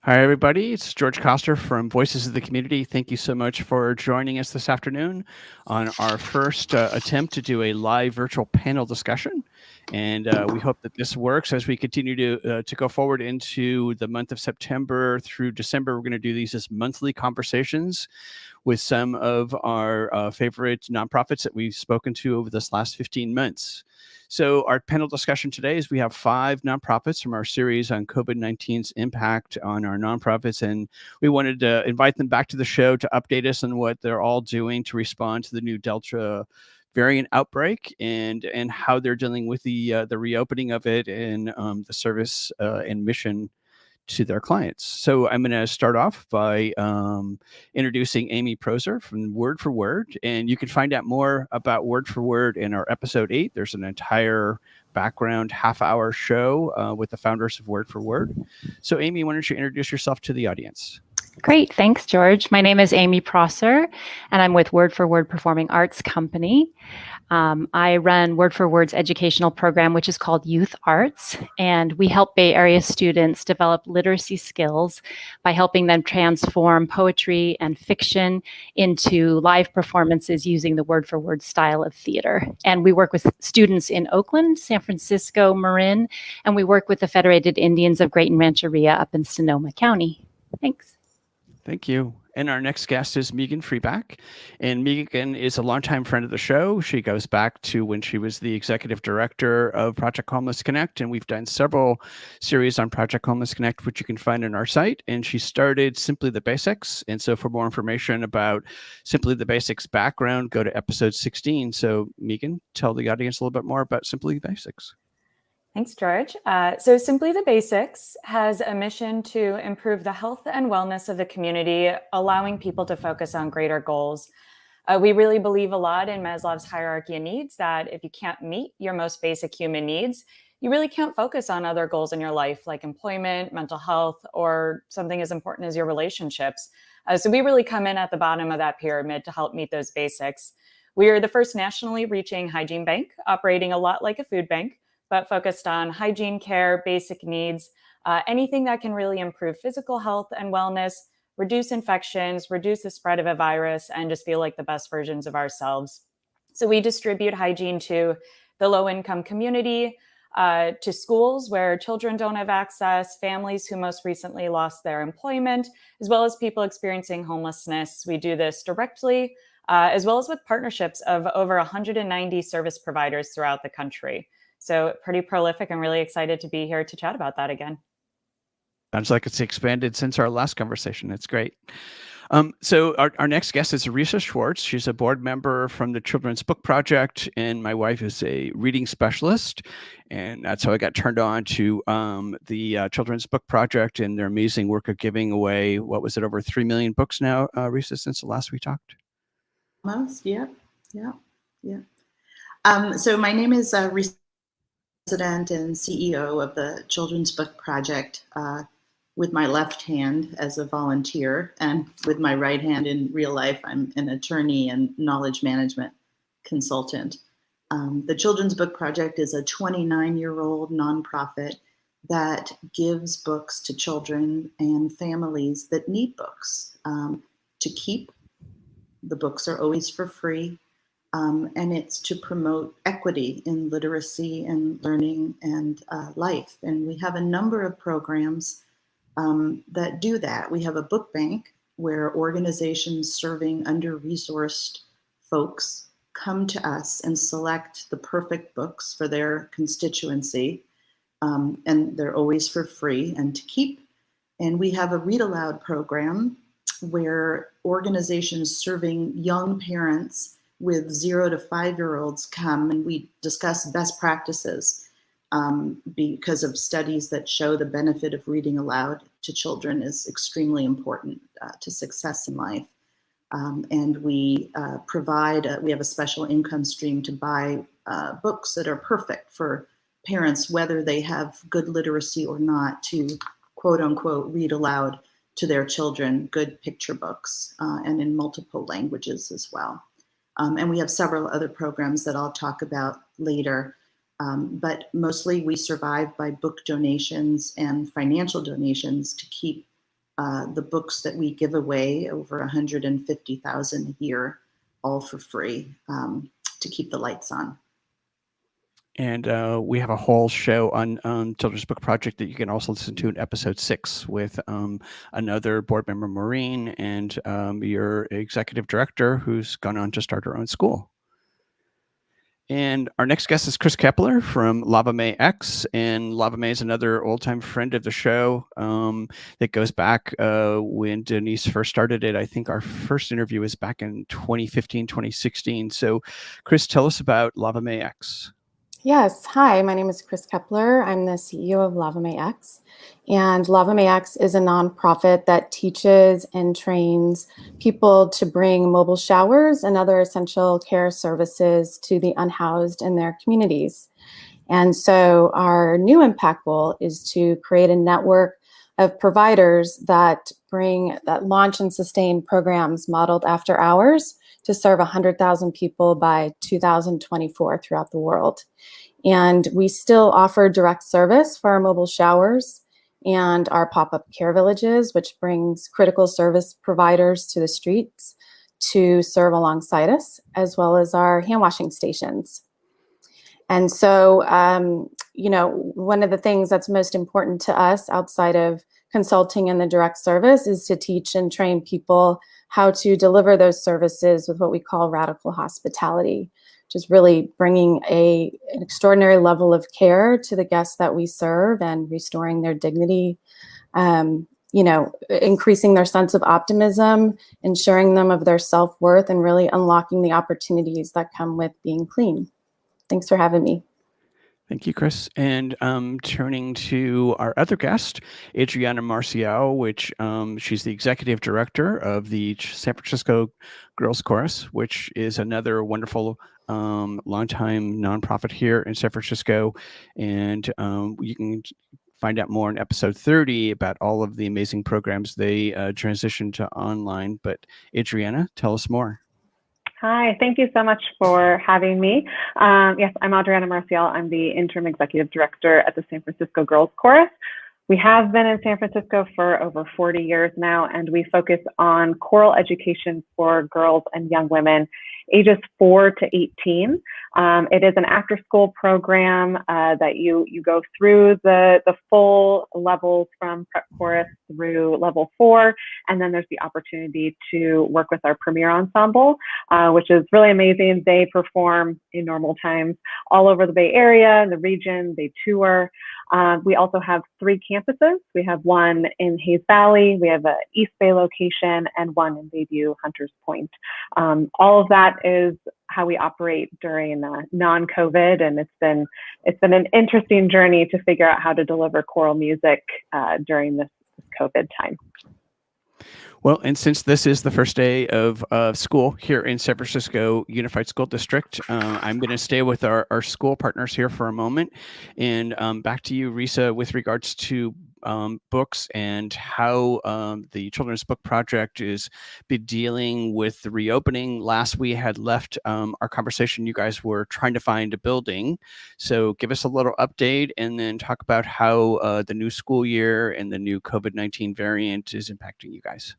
Hi, everybody. It's George Coster from Voices of the Community. Thank you so much for joining us this afternoon on our first attempt to do a live virtual panel discussion. And we hope that this works as we continue to go forward into the month of September through December. We're going to do these as monthly conversations with some of our favorite nonprofits that we've spoken to over this last 15 months. So our panel discussion today is we have 5 nonprofits from our series on COVID-19's impact on our nonprofits, and we wanted to invite them back to the show to update us on what they're all doing to respond to the new Delta variant outbreak and how they're dealing with the reopening of it and the service and mission to their clients. So I'm going to start off by introducing Amy Proser from Word for Word. And you can find out more about Word for Word in our episode 8. There's an entire background half-hour show with the founders of Word for Word. So Amy, why don't you introduce yourself to the audience? Great. Thanks, George. My name is Amy Prosser, and I'm with Word for Word Performing Arts Company. I run Word for Word's educational program, which is called Youth Arts, and we help Bay Area students develop literacy skills by helping them transform poetry and fiction into live performances using the Word for Word style of theater. And we work with students in Oakland, San Francisco, Marin, and we work with the Federated Indians of Great and Rancheria up in Sonoma County. Thanks. Thank you. And our next guest is Megan Freeback. And Megan is a longtime friend of the show. She goes back to when she was the executive director of Project Homeless Connect. And we've done several series on Project Homeless Connect, which you can find on our site. And she started Simply the Basics. And so for more information about Simply the Basics background, go to episode 16. So Megan, tell the audience a little bit more about Simply the Basics. Thanks, George. So Simply the Basics has a mission to improve the health and wellness of the community, allowing people to focus on greater goals. We really believe a lot in Maslow's hierarchy of needs, that if you can't meet your most basic human needs, you really can't focus on other goals in your life, like employment, mental health, or something as important as your relationships. So we really come in at the bottom of that pyramid to help meet those basics. We are the first nationally reaching hygiene bank, operating a lot like a food bank, but focused on hygiene care, basic needs, anything that can really improve physical health and wellness, reduce infections, reduce the spread of a virus, and just feel like the best versions of ourselves. So we distribute hygiene to the low-income community, to schools where children don't have access, families who most recently lost their employment, as well as people experiencing homelessness. We do this directly, as well as with partnerships of over 190 service providers throughout the country. So pretty prolific. I'm really excited to be here to chat about that again. Sounds like it's expanded since our last conversation. It's great. So our next guest is Arisa Schwartz. She's a board member from the Children's Book Project, and my wife is a reading specialist. And that's how I got turned on to the Children's Book Project and their amazing work of giving away, what was it, over 3 million books now, Arisa, since the last we talked? Almost, yeah. So my name is Arisa, President and CEO of the Children's Book Project, with my left hand as a volunteer, and with my right hand in real life, I'm an attorney and knowledge management consultant. The Children's Book Project is a 29-year-old nonprofit that gives books to children and families that need books to keep. The books are always for free. And it's to promote equity in literacy and learning and life. And we have a number of programs that do that. We have a book bank where organizations serving under-resourced folks come to us and select the perfect books for their constituency. And they're always for free and to keep. And we have a Read Aloud program where organizations serving young parents with 0 to 5-year-olds come, and we discuss best practices because of studies that show the benefit of reading aloud to children is extremely important to success in life. And we we have a special income stream to buy books that are perfect for parents, whether they have good literacy or not, to quote unquote read aloud to their children, good picture books, and in multiple languages as well. And we have several other programs that I'll talk about later. But mostly we survive by book donations and financial donations to keep the books that we give away, over 150,000 a year, all for free, to keep the lights on. And we have a whole show on Children's Book Project that you can also listen to in episode 6 with another board member, Maureen, and your executive director, who's gone on to start her own school. And our next guest is Chris Kepler from Lava May X. And Lava May is another old-time friend of the show that goes back when Denise first started it. I think our first interview was back in 2015, 2016. So Chris, tell us about Lava May X. Yes. Hi, my name is Chris Kepler. I'm the CEO of Lava May X. And Lava May X is a nonprofit that teaches and trains people to bring mobile showers and other essential care services to the unhoused in their communities. And so our new impact goal is to create a network of providers that launch and sustain programs modeled after ours to serve 100,000 people by 2024 throughout the world. And we still offer direct service for our mobile showers and our pop-up care villages, which brings critical service providers to the streets to serve alongside us, as well as our hand washing stations. And so, one of the things that's most important to us outside of consulting and the direct service is to teach and train people how to deliver those services with what we call radical hospitality, which is really bringing an extraordinary level of care to the guests that we serve and restoring their dignity, increasing their sense of optimism, ensuring them of their self-worth, and really unlocking the opportunities that come with being clean. Thanks for having me. Thank you, Chris. And turning to our other guest, Adriana Marcial, which she's the executive director of the San Francisco Girls Chorus, which is another wonderful longtime nonprofit here in San Francisco. And you can find out more in episode 30 about all of the amazing programs they transitioned to online. But Adriana, tell us more. Hi, thank you so much for having me. Yes, I'm Adriana Marcial. I'm the interim executive director at the San Francisco Girls Chorus. We have been in San Francisco for over 40 years now, and we focus on choral education for girls and young women ages 4 to 18. It is an after-school program that you go through the full levels from prep chorus through level 4, and then there's the opportunity to work with our premier ensemble, which is really amazing. They perform in normal times all over the Bay Area, the region. They tour. We also have 3 campuses. We have one in Hayes Valley, we have an East Bay location, and one in Bayview, Hunters Point. All of that is how we operate during non-COVID, and it's been an interesting journey to figure out how to deliver choral music during this COVID time. Well, and since this is the first day of school here in San Francisco Unified School District, I'm going to stay with our school partners here for a moment. And back to you, Risa, with regards to books and how the Children's Book Project is be dealing with the reopening. Last we had left our conversation, you guys were trying to find a building. So give us a little update and then talk about how the new school year and the new COVID-19 variant is impacting you guys.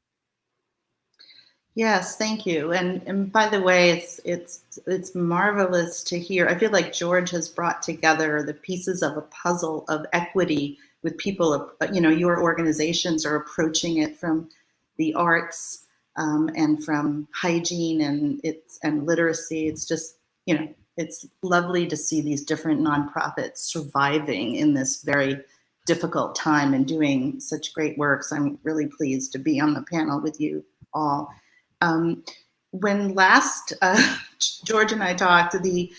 Yes, thank you. And by the way, it's marvelous to hear. I feel like George has brought together the pieces of a puzzle of equity with people. Your organizations are approaching it from the arts and from hygiene and literacy. It's just, it's lovely to see these different nonprofits surviving in this very difficult time and doing such great work. So I'm really pleased to be on the panel with you all. When last George and I talked, the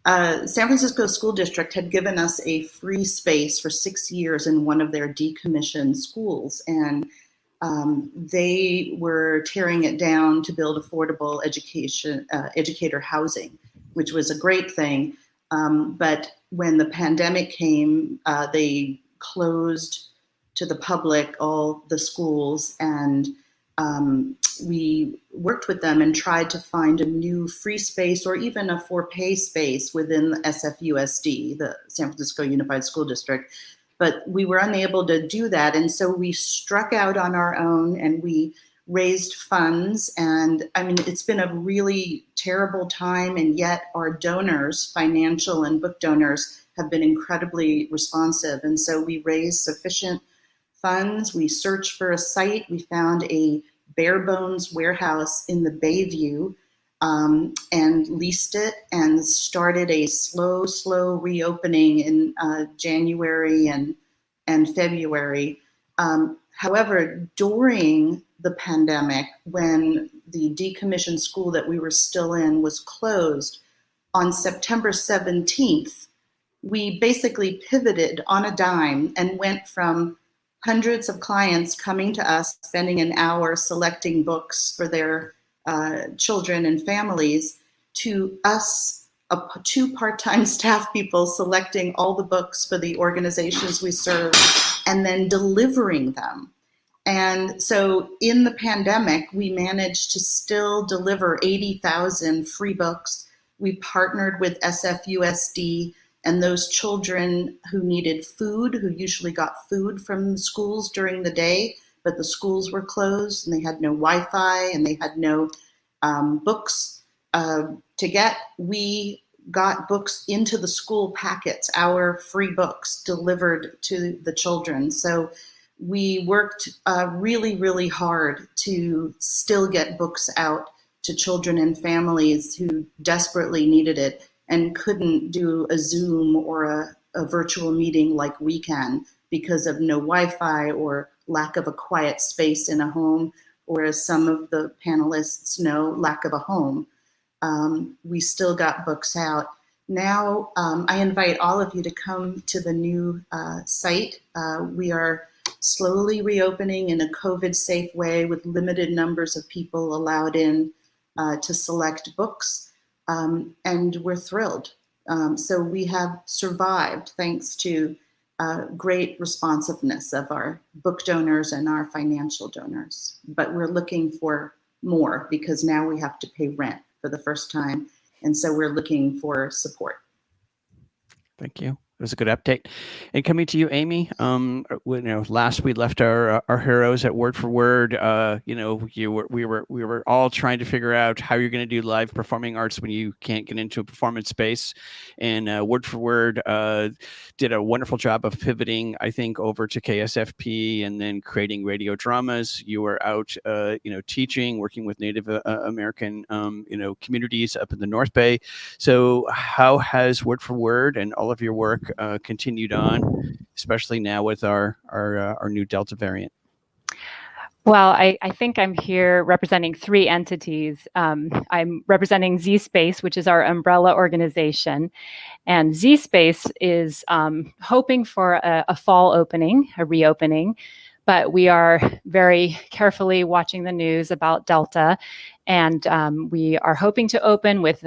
San Francisco School District had given us a free space for 6 years in one of their decommissioned schools, and they were tearing it down to build affordable educator housing, which was a great thing. But when the pandemic came, they closed to the public all the schools, and we worked with them and tried to find a new free space or even a for-pay space within the SFUSD, the San Francisco Unified School District. but we were unable to do that. And so we struck out on our own and we raised funds. And I mean, it's been a really terrible time, and yet our donors, financial and book donors, have been incredibly responsive. And so we raised sufficient funds. We searched for a site. We found a bare bones warehouse in the Bayview, and leased it and started a slow reopening in January and February. However, during the pandemic, when the decommissioned school that we were still in was closed, on September 17th, we basically pivoted on a dime and went from hundreds of clients coming to us, spending an hour selecting books for their children and families, to us, two part-time staff people selecting all the books for the organizations we serve and then delivering them. And so in the pandemic, we managed to still deliver 80,000 free books. We partnered with SFUSD, and those children who needed food, who usually got food from the schools during the day, but the schools were closed and they had no Wi-Fi and they had no books to get, we got books into the school packets, our free books delivered to the children. So we worked really hard to still get books out to children and families who desperately needed it and couldn't do a Zoom or a virtual meeting like we can because of no Wi-Fi or lack of a quiet space in a home, or as some of the panelists know, lack of a home. We still got books out. Now, I invite all of you to come to the new site. We are slowly reopening in a COVID-safe way with limited numbers of people allowed in to select books, and we're thrilled. So we have survived thanks to great responsiveness of our book donors and our financial donors. But we're looking for more because now we have to pay rent for the first time. And so we're looking for support. Thank you. It was a good update. And coming to you, Amy, last we left our heroes at Word for Word. We were all trying to figure out how you're going to do live performing arts when you can't get into a performance space. And Word for Word did a wonderful job of pivoting, I think, over to KSFP and then creating radio dramas. You were out, teaching, working with Native American, communities up in the North Bay. So how has Word for Word and all of your work continued on, especially now with our new Delta variant? Well, I think I'm here representing three entities. I'm representing ZSpace, which is our umbrella organization. And ZSpace is hoping for a fall opening, a reopening, but we are very carefully watching the news about Delta. And we are hoping to open with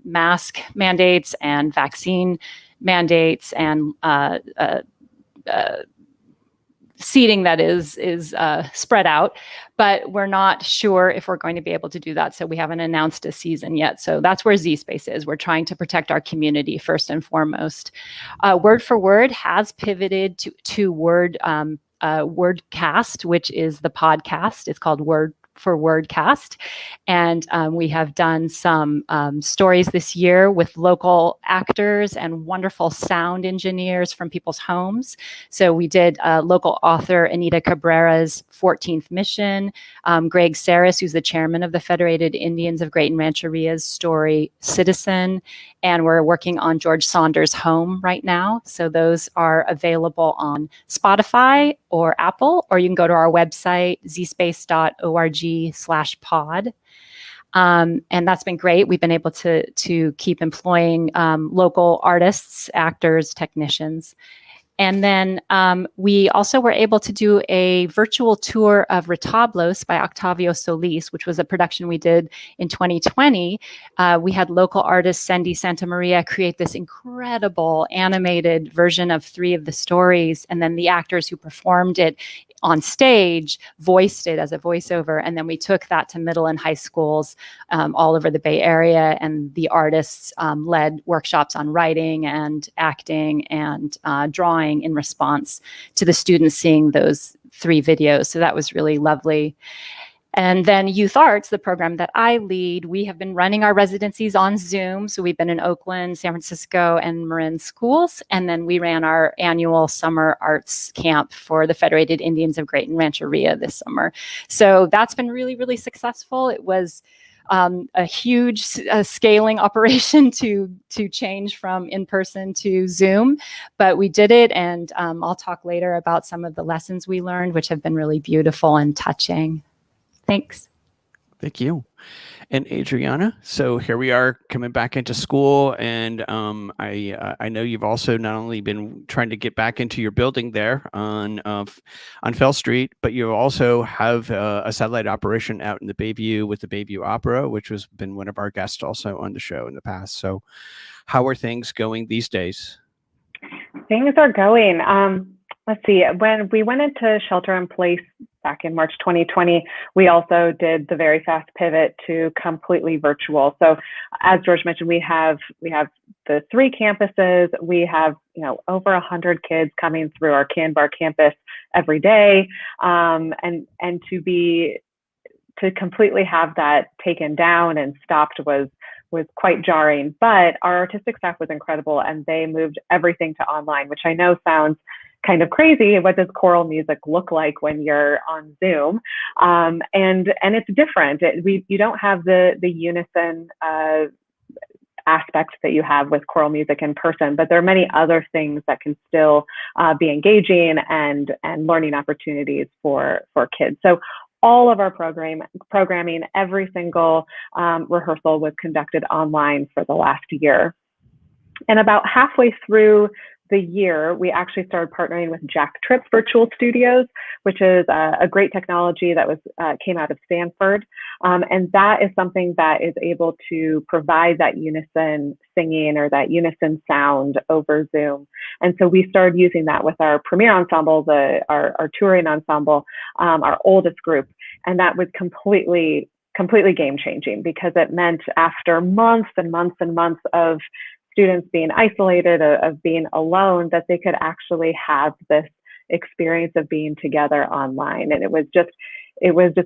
mask mandates and vaccine mandates and seating that is spread out, but we're not sure if we're going to be able to do that. So we haven't announced a season yet. So that's where ZSpace is. We're trying to protect our community first and foremost. Word for Word has pivoted to Wordcast, which is the podcast. It's called Word for Wordcast. And we have done some stories this year with local actors and wonderful sound engineers from people's homes. So we did local author Anita Cabrera's 14th Mission, Greg Saris, who's the chairman of the Federated Indians of Great and Rancheria's story Citizen, and we're working on George Saunders' Home right now. So those are available on Spotify or Apple, or you can go to our website, zspace.org/pod. And that's been great. We've been able to keep employing local artists, actors, technicians. And then we also were able to do a virtual tour of Retablos by Octavio Solis, which was a production we did in 2020. We had local artist Cindy Santamaria create this incredible animated version of 3 of the stories. And then the actors who performed it on stage voiced it as a voiceover. And then we took that to middle and high schools all over the Bay Area, and the artists led workshops on writing and acting and drawing in response to the students seeing those 3 videos. So that was really lovely. And then Youth Arts, the program that I lead, we have been running our residencies on Zoom. So we've been in Oakland, San Francisco, and Marin schools. And then we ran our annual summer arts camp for the Federated Indians of Great and Rancheria this summer. So that's been really, really successful. It was a huge scaling operation to change from in-person to Zoom, but we did it. And I'll talk later about some of the lessons we learned, which have been really beautiful and touching. Thanks. Thank you. And Adriana, so here we are coming back into school, and I know you've also not only been trying to get back into your building there on Fell Street, but you also have a satellite operation out in the Bayview with the Bayview Opera, which has been one of our guests also on the show in the past. So how are things going these days? Things are going. Let's see, when we went into shelter in place back in March 2020, we also did the very fast pivot to completely virtual. So as George mentioned, we have the 3 campuses. We have, over 100 kids coming through our Canbar campus every day. And to completely have that taken down and stopped was quite jarring, but our artistic staff was incredible, and they moved everything to online, which I know sounds kind of crazy. What does choral music look like when you're on Zoom? And it's different. You don't have the unison aspects that you have with choral music in person, but there are many other things that can still be engaging and learning opportunities for kids. So all of our programming, every single rehearsal was conducted online for the last year. And about halfway through the year, we actually started partnering with Jack Tripp Virtual Studios, which is a great technology that came out of Stanford. And that is something that is able to provide that unison singing or that unison sound over Zoom. And so we started using that with our premier ensemble, our touring ensemble, our oldest group. And that was completely game changing, because it meant after months and months and months of students being isolated, of being alone, that they could actually have this experience of being together online. And it was just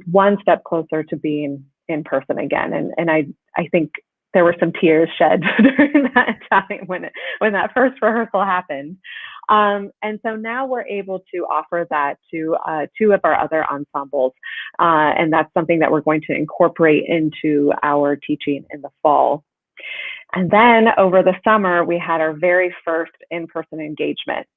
one step closer to being in person again. And I think there were some tears shed during that time when that first rehearsal happened. And so now we're able to offer that to 2 of our other ensembles. And that's something that we're going to incorporate into our teaching in the fall. And then over the summer, we had our very first in-person engagement.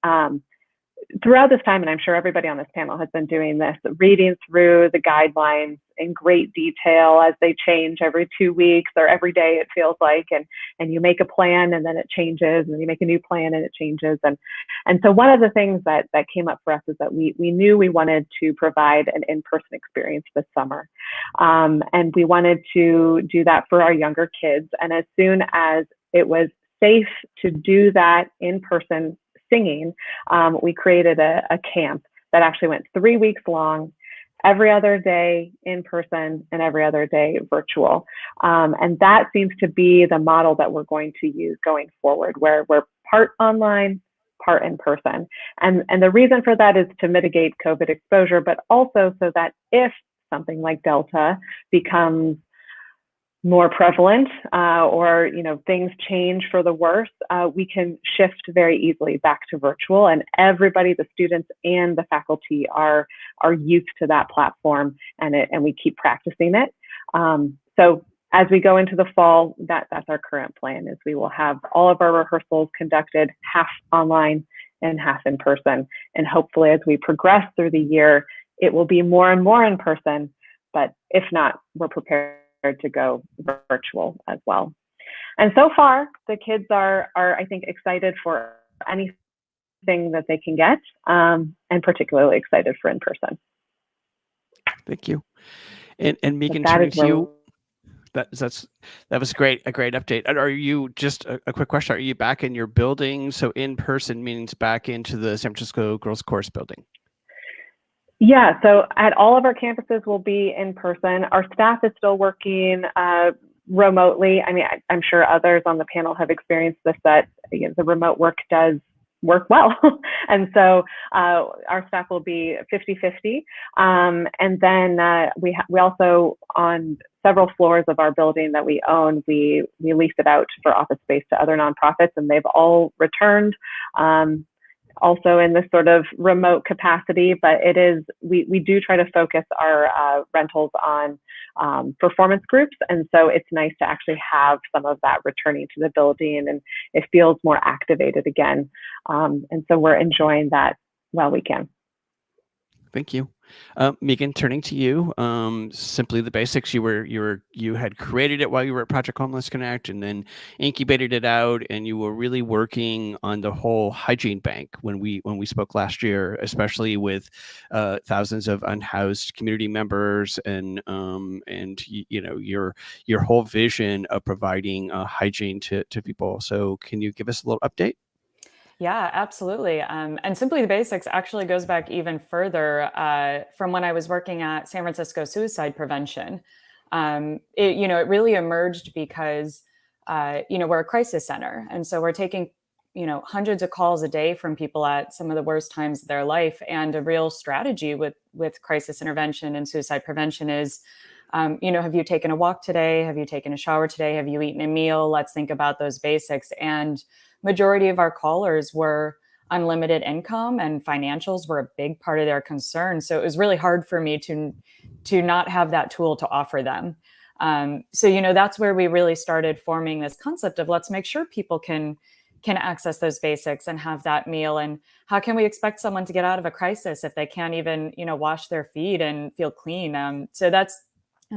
Throughout this time, and I'm sure everybody on this panel has been doing this, reading through the guidelines in great detail as they change every 2 weeks or every day, it feels like, and you make a plan and then it changes, and you make a new plan and it changes. And so one of the things that came up for us is that we knew we wanted to provide an in-person experience this summer. And we wanted to do that for our younger kids. And as soon as it was safe to do that in-person singing, we created a camp that actually went 3 weeks long, every other day in person and every other day virtual. And that seems to be the model that we're going to use going forward, where we're part online, part in person. And the reason for that is to mitigate COVID exposure, but also so that if something like Delta becomes more prevalent or things change for the worse, we can shift very easily back to virtual, and everybody, the students and the faculty, are used to that platform, and we keep practicing it. So as we go into the fall, that's our current plan, is we will have all of our rehearsals conducted half online and half in person, and hopefully as we progress through the year, it will be more and more in person, but if not, we're prepared to go virtual as well. And so far, the kids are I think, excited for anything that they can get, and particularly excited for in person. Thank you. And Megan, turning to you, that was great, a great update. And are you, just a quick question, are you back in your building? So in person means back into the San Francisco Girls Chorus building? Yeah, so at all of our campuses will be in person. Our staff is still working remotely. I mean, I'm sure others on the panel have experienced this, that the remote work does work well. And so our staff will be 50-50. And then we also, on several floors of our building that we own, we lease it out for office space to other nonprofits, and they've all returned. Also in this sort of remote capacity, but it is, we do try to focus our rentals on performance groups. And so it's nice to actually have some of that returning to the building, and it feels more activated again. And so we're enjoying that while we can. Thank you. Megan, turning to you, Simply the Basics, you had created it while you were at Project Homeless Connect, and then incubated it out, and you were really working on the whole hygiene bank when we spoke last year, especially with thousands of unhoused community members, and your whole vision of providing hygiene to people. So can you give us a little update? Yeah, absolutely. And Simply the Basics actually goes back even further from when I was working at San Francisco Suicide Prevention. It really emerged because, we're a crisis center. And so we're taking, hundreds of calls a day from people at some of the worst times of their life. And a real strategy with crisis intervention and suicide prevention is, have you taken a walk today? Have you taken a shower today? Have you eaten a meal? Let's think about those basics. And majority of our callers were unlimited income, and financials were a big part of their concern. So it was really hard for me to not have that tool to offer them. So that's where we really started forming this concept of, let's make sure people can access those basics and have that meal. And how can we expect someone to get out of a crisis if they can't even wash their feet and feel clean? So that's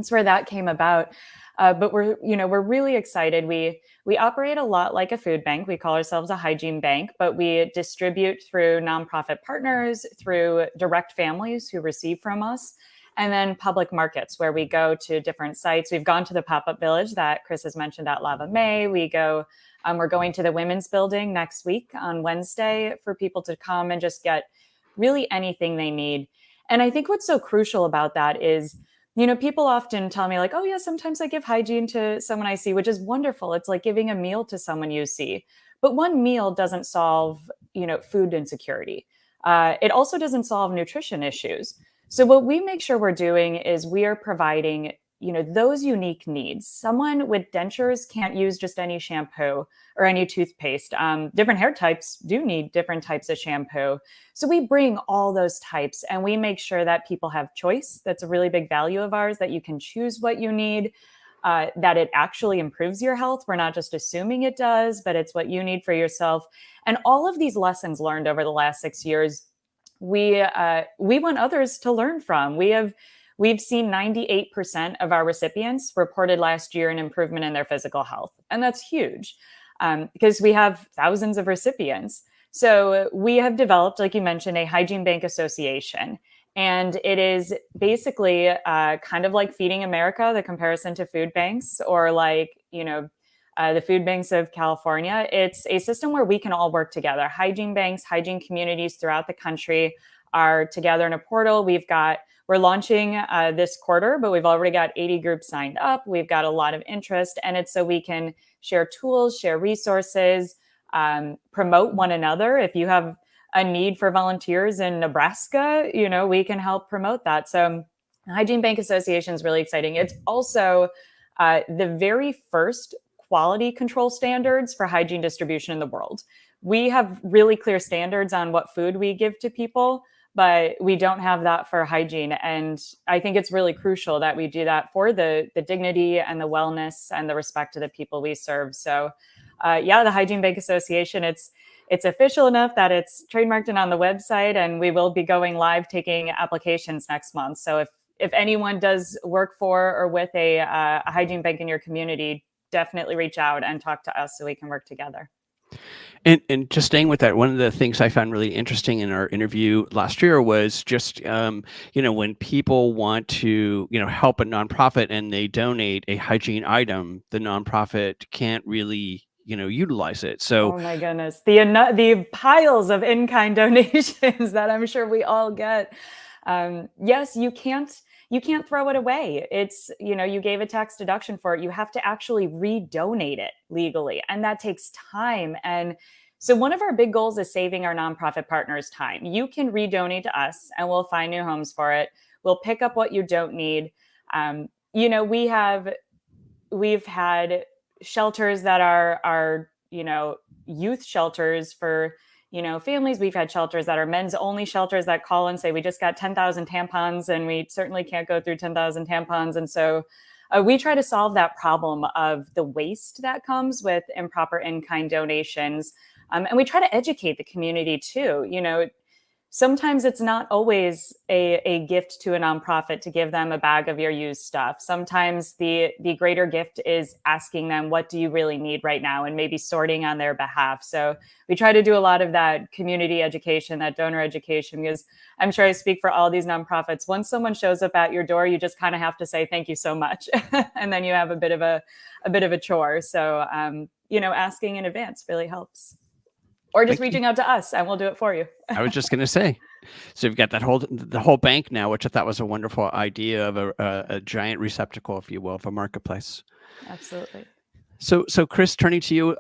where that came about. But we're really excited. We operate a lot like a food bank. We call ourselves a hygiene bank, but we distribute through nonprofit partners, through direct families who receive from us, and then public markets where we go to different sites. We've gone to the pop-up village that Chris has mentioned at Lava May. We're going to the women's building next week on Wednesday for people to come and just get really anything they need. And I think what's so crucial about that is, people often tell me like, oh yeah, sometimes I give hygiene to someone I see, which is wonderful. It's like giving a meal to someone you see. But one meal doesn't solve, food insecurity. It also doesn't solve nutrition issues. So what we make sure we're doing is we are providing, those unique needs. Someone with dentures can't use just any shampoo or any toothpaste. Different hair types do need different types of shampoo. So we bring all those types, and we make sure that people have choice. That's a really big value of ours, that you can choose what you need, that it actually improves your health. We're not just assuming it does, but it's what you need for yourself. And all of these lessons learned over the last 6 years, we want others to learn from. We've seen 98% of our recipients reported last year an improvement in their physical health. And that's huge because we have thousands of recipients. So we have developed, like you mentioned, a hygiene bank association. And it is basically kind of like Feeding America, the comparison to food banks, or like, the food banks of California. It's a system where we can all work together. Hygiene banks, hygiene communities throughout the country are together in a portal. We're launching this quarter, but we've already got 80 groups signed up. We've got a lot of interest, and it's so we can share tools, share resources, promote one another. If you have a need for volunteers in Nebraska, we can help promote that. So the Hygiene Bank Association is really exciting. It's also the very first quality control standards for hygiene distribution in the world. We have really clear standards on what food we give to people, but we don't have that for hygiene. And I think it's really crucial that we do that for the dignity and the wellness and the respect of the people we serve. So the Hygiene Bank Association, it's official enough that it's trademarked and on the website, and we will be going live taking applications next month. So if anyone does work for or with a hygiene bank in your community, definitely reach out and talk to us so we can work together. And just staying with that, one of the things I found really interesting in our interview last year was just, when people want to, help a nonprofit and they donate a hygiene item, the nonprofit can't really, utilize it. So, oh my goodness, the piles of in-kind donations that I'm sure we all get. Yes, you can't throw it away. It's, you gave a tax deduction for it. You have to actually redonate it legally, and that takes time. And so one of our big goals is saving our nonprofit partners time. You can redonate to us and we'll find new homes for it. We'll pick up what you don't need. We've had shelters that are youth shelters for families. We've had shelters that are men's only shelters that call and say, we just got 10,000 tampons and we certainly can't go through 10,000 tampons. And so we try to solve that problem of the waste that comes with improper in-kind donations. And we try to educate the community too. Sometimes it's not always a gift to a nonprofit to give them a bag of your used stuff. Sometimes the greater gift is asking them, what do you really need right now? And maybe sorting on their behalf. So we try to do a lot of that community education, that donor education, because I'm sure I speak for all these nonprofits. Once someone shows up at your door, you just kind of have to say, thank you so much. And then you have a bit of a chore. So, asking in advance really helps. Or just reaching out to us and we'll do it for you. I was just going to say, so you've got the whole bank now, which I thought was a wonderful idea of a giant receptacle, if you will, of a marketplace. Absolutely. So Chris, turning to you,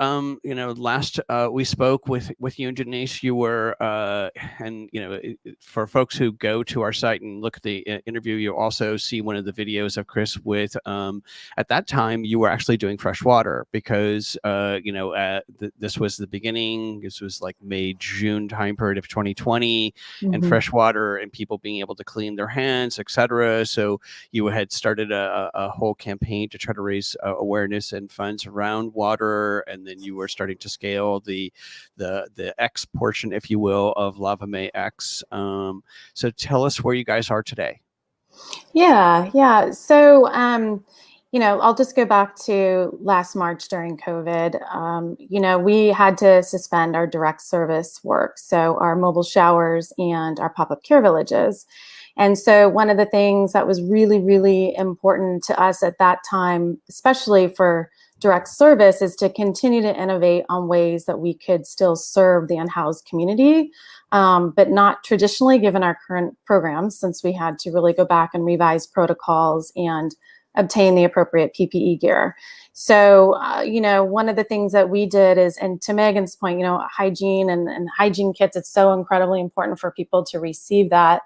last we spoke with you and Janice, you were, and for folks who go to our site and look at the interview, you'll also see one of the videos of Chris with, at that time, you were actually doing fresh water because, this was the beginning, this was like May, June time period of 2020, and fresh water and people being able to clean their hands, etc. So you had started a whole campaign to try to raise awareness and funds around water, and then you were starting to scale the X portion, if you will, of Lava May X. So tell us where you guys are today. Yeah. So, I'll just go back to last March during COVID. We had to suspend our direct service work, so our mobile showers and our pop-up care villages. And so one of the things that was really, really important to us at that time, especially for direct service, is to continue to innovate on ways that we could still serve the unhoused community, but not traditionally given our current programs, since we had to really go back and revise protocols and obtain the appropriate PPE gear. So, one of the things that we did is, and to Megan's point, hygiene and hygiene kits, it's so incredibly important for people to receive that.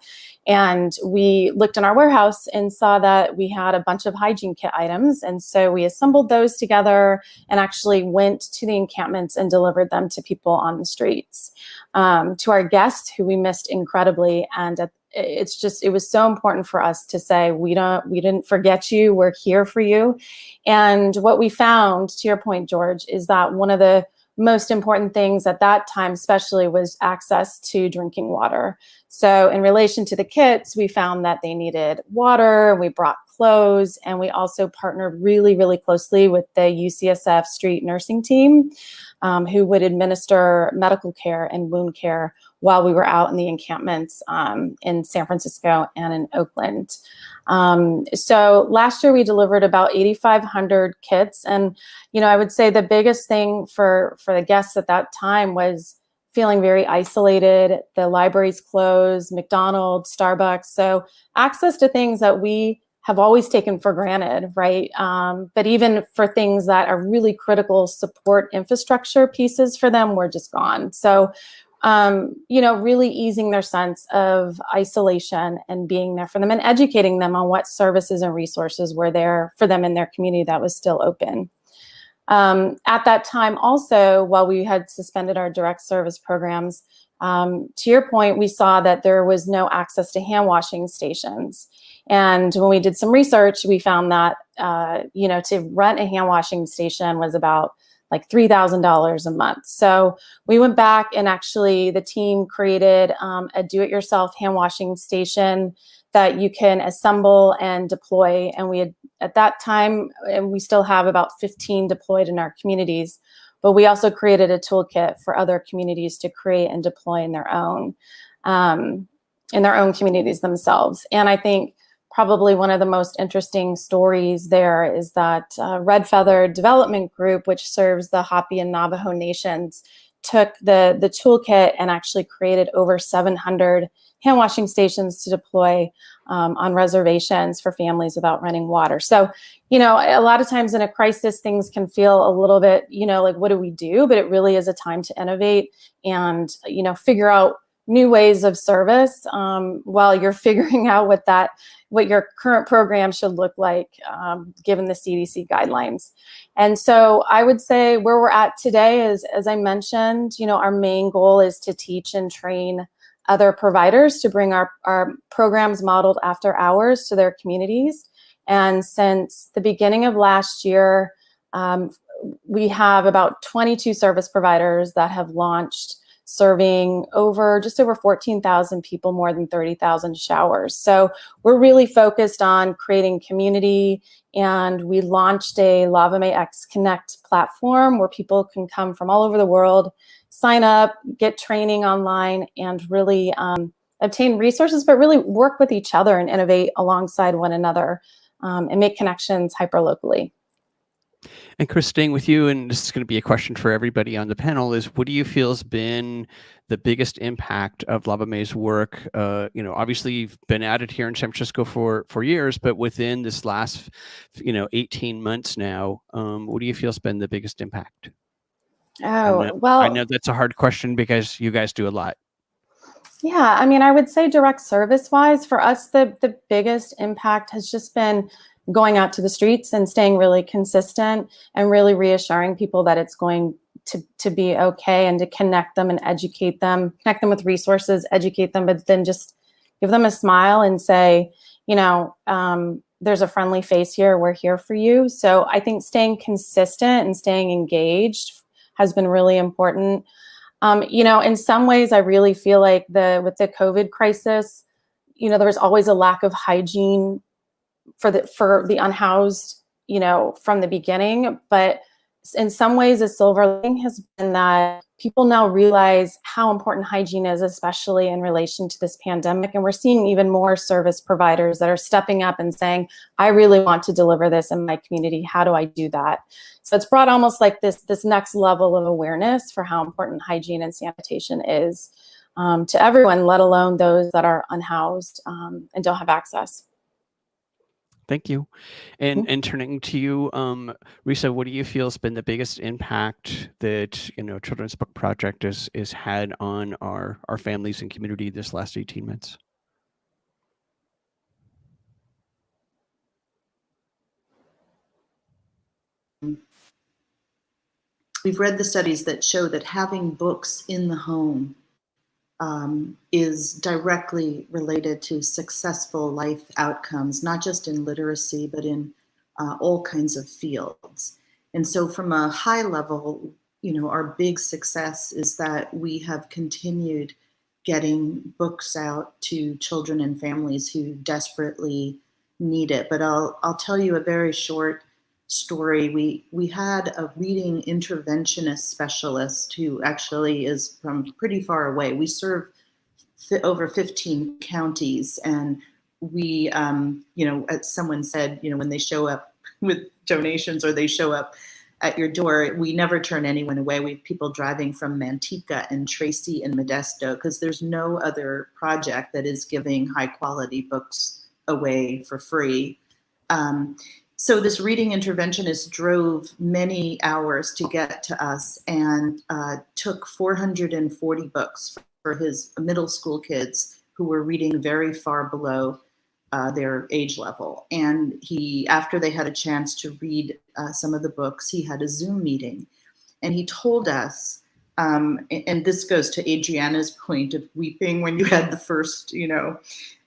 And we looked in our warehouse and saw that we had a bunch of hygiene kit items. And so we assembled those together and actually went to the encampments and delivered them to people on the streets, to our guests who we missed incredibly. And it was so important for us to say, we didn't forget you, we're here for you. And what we found, to your point, George, is that one of the most important things at that time, especially, was access to drinking water. So in relation to the kits, we found that they needed water, we brought clothes, and we also partnered really, really closely with the UCSF street nursing team, who would administer medical care and wound care while we were out in the encampments in San Francisco and in Oakland. So last year we delivered about 8,500 kits. And, I would say the biggest thing for the guests at that time was feeling very isolated. The libraries closed, McDonald's, Starbucks. So access to things that we have always taken for granted, right? But even for things that are really critical support infrastructure pieces for them were just gone. So, really easing their sense of isolation and being there for them and educating them on what services and resources were there for them in their community that was still open. At that time also, while we had suspended our direct service programs, to your point, we saw that there was no access to hand washing stations. And when we did some research, we found that, to rent a hand washing station was about like $3,000 a month. So we went back and actually the team created a do-it-yourself hand washing station that you can assemble and deploy. And we had, at that time, and we still have about 15 deployed in our communities, but we also created a toolkit for other communities to create and deploy in their own communities themselves. And I think probably one of the most interesting stories there is that Red Feather Development Group, which serves the Hopi and Navajo nations, took the toolkit and actually created over 700 hand washing stations to deploy on reservations for families without running water. So, a lot of times in a crisis, things can feel a little bit, like, what do we do? But it really is a time to innovate and, figure out new ways of service while you're figuring out what your current program should look like given the CDC guidelines. And so I would say where we're at today is, as I mentioned, our main goal is to teach and train other providers to bring our programs modeled after hours to their communities. And since the beginning of last year, we have about 22 service providers that have launched, serving just over 14,000 people, more than 30,000 showers. So we're really focused on creating community, and we launched a Lava May X Connect platform where people can come from all over the world, sign up, get training online, and really obtain resources, but really work with each other and innovate alongside one another and make connections hyperlocally. And Chris, staying with you, and this is going to be a question for everybody on the panel, is what do you feel has been the biggest impact of Lava May's work? Obviously you've been at it here in San Francisco for years, but within this last, 18 months now, what do you feel has been the biggest impact? I know that's a hard question because you guys do a lot. Yeah, I would say direct service wise, for us, the biggest impact has just been going out to the streets and staying really consistent and really reassuring people that it's going to be okay, and to connect them and connect them with resources, educate them, but then just give them a smile and say, there's a friendly face here, we're here for you. So I think staying consistent and staying engaged has been really important. In some ways, I really feel like with the COVID crisis, there was always a lack of hygiene for the unhoused, from the beginning. But in some ways, a silver lining has been that people now realize how important hygiene is, especially in relation to this pandemic. And we're seeing even more service providers that are stepping up and saying, I really want to deliver this in my community. How do I do that? So it's brought almost like this next level of awareness for how important hygiene and sanitation is to everyone, let alone those that are unhoused and don't have access. Thank you. And turning to you, Risa, what do you feel has been the biggest impact that Children's Book Project is had on our families and community this last 18 months? We've read the studies that show that having books in the home is directly related to successful life outcomes, not just in literacy, but in all kinds of fields. And so from a high level, our big success is that we have continued getting books out to children and families who desperately need it. But I'll tell you a very short story. We had a reading interventionist specialist who actually is from pretty far away. We serve over 15 counties, and we, as someone said, when they show up with donations or they show up at your door, we never turn anyone away. We have people driving from Manteca and Tracy and Modesto because there's no other project that is giving high quality books away for free. So this reading interventionist drove many hours to get to us and took 440 books for his middle school kids who were reading very far below their age level. And after they had a chance to read some of the books, he had a Zoom meeting. And he told us, and this goes to Adriana's point of weeping when you had the first,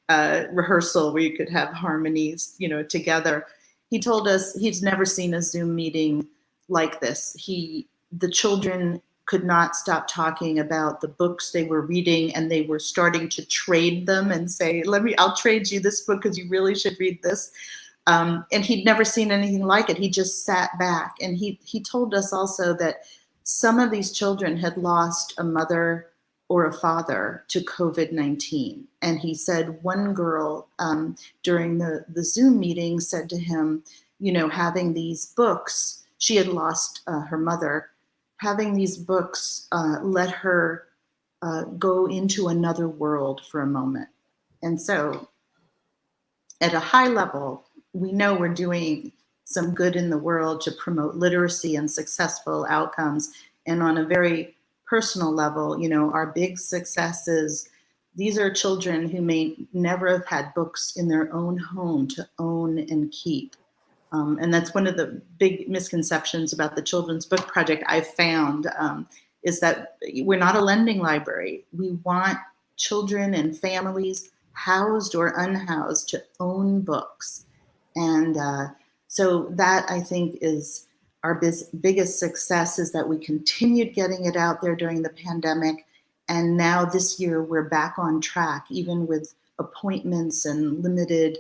rehearsal where you could have harmonies, together. He told us he's never seen a Zoom meeting like this. The children could not stop talking about the books they were reading, and they were starting to trade them and say, I'll trade you this book because you really should read this. And he'd never seen anything like it. He just sat back. And he told us also that some of these children had lost a mother or a father to COVID-19. And he said one girl during the Zoom meeting said to him, having these books, she had lost her mother, having these books let her go into another world for a moment. And so at a high level, we know we're doing some good in the world to promote literacy and successful outcomes. And on a very personal level, you know, our big successes, these are children who may never have had books in their own home to own and keep. And that's one of the big misconceptions about the Children's Book Project I've found, is that we're not a lending library. We want children and families, housed or unhoused, to own books. And so that, I think, is our biggest success, is that we continued getting it out there during the pandemic. And now this year we're back on track, even with appointments and limited,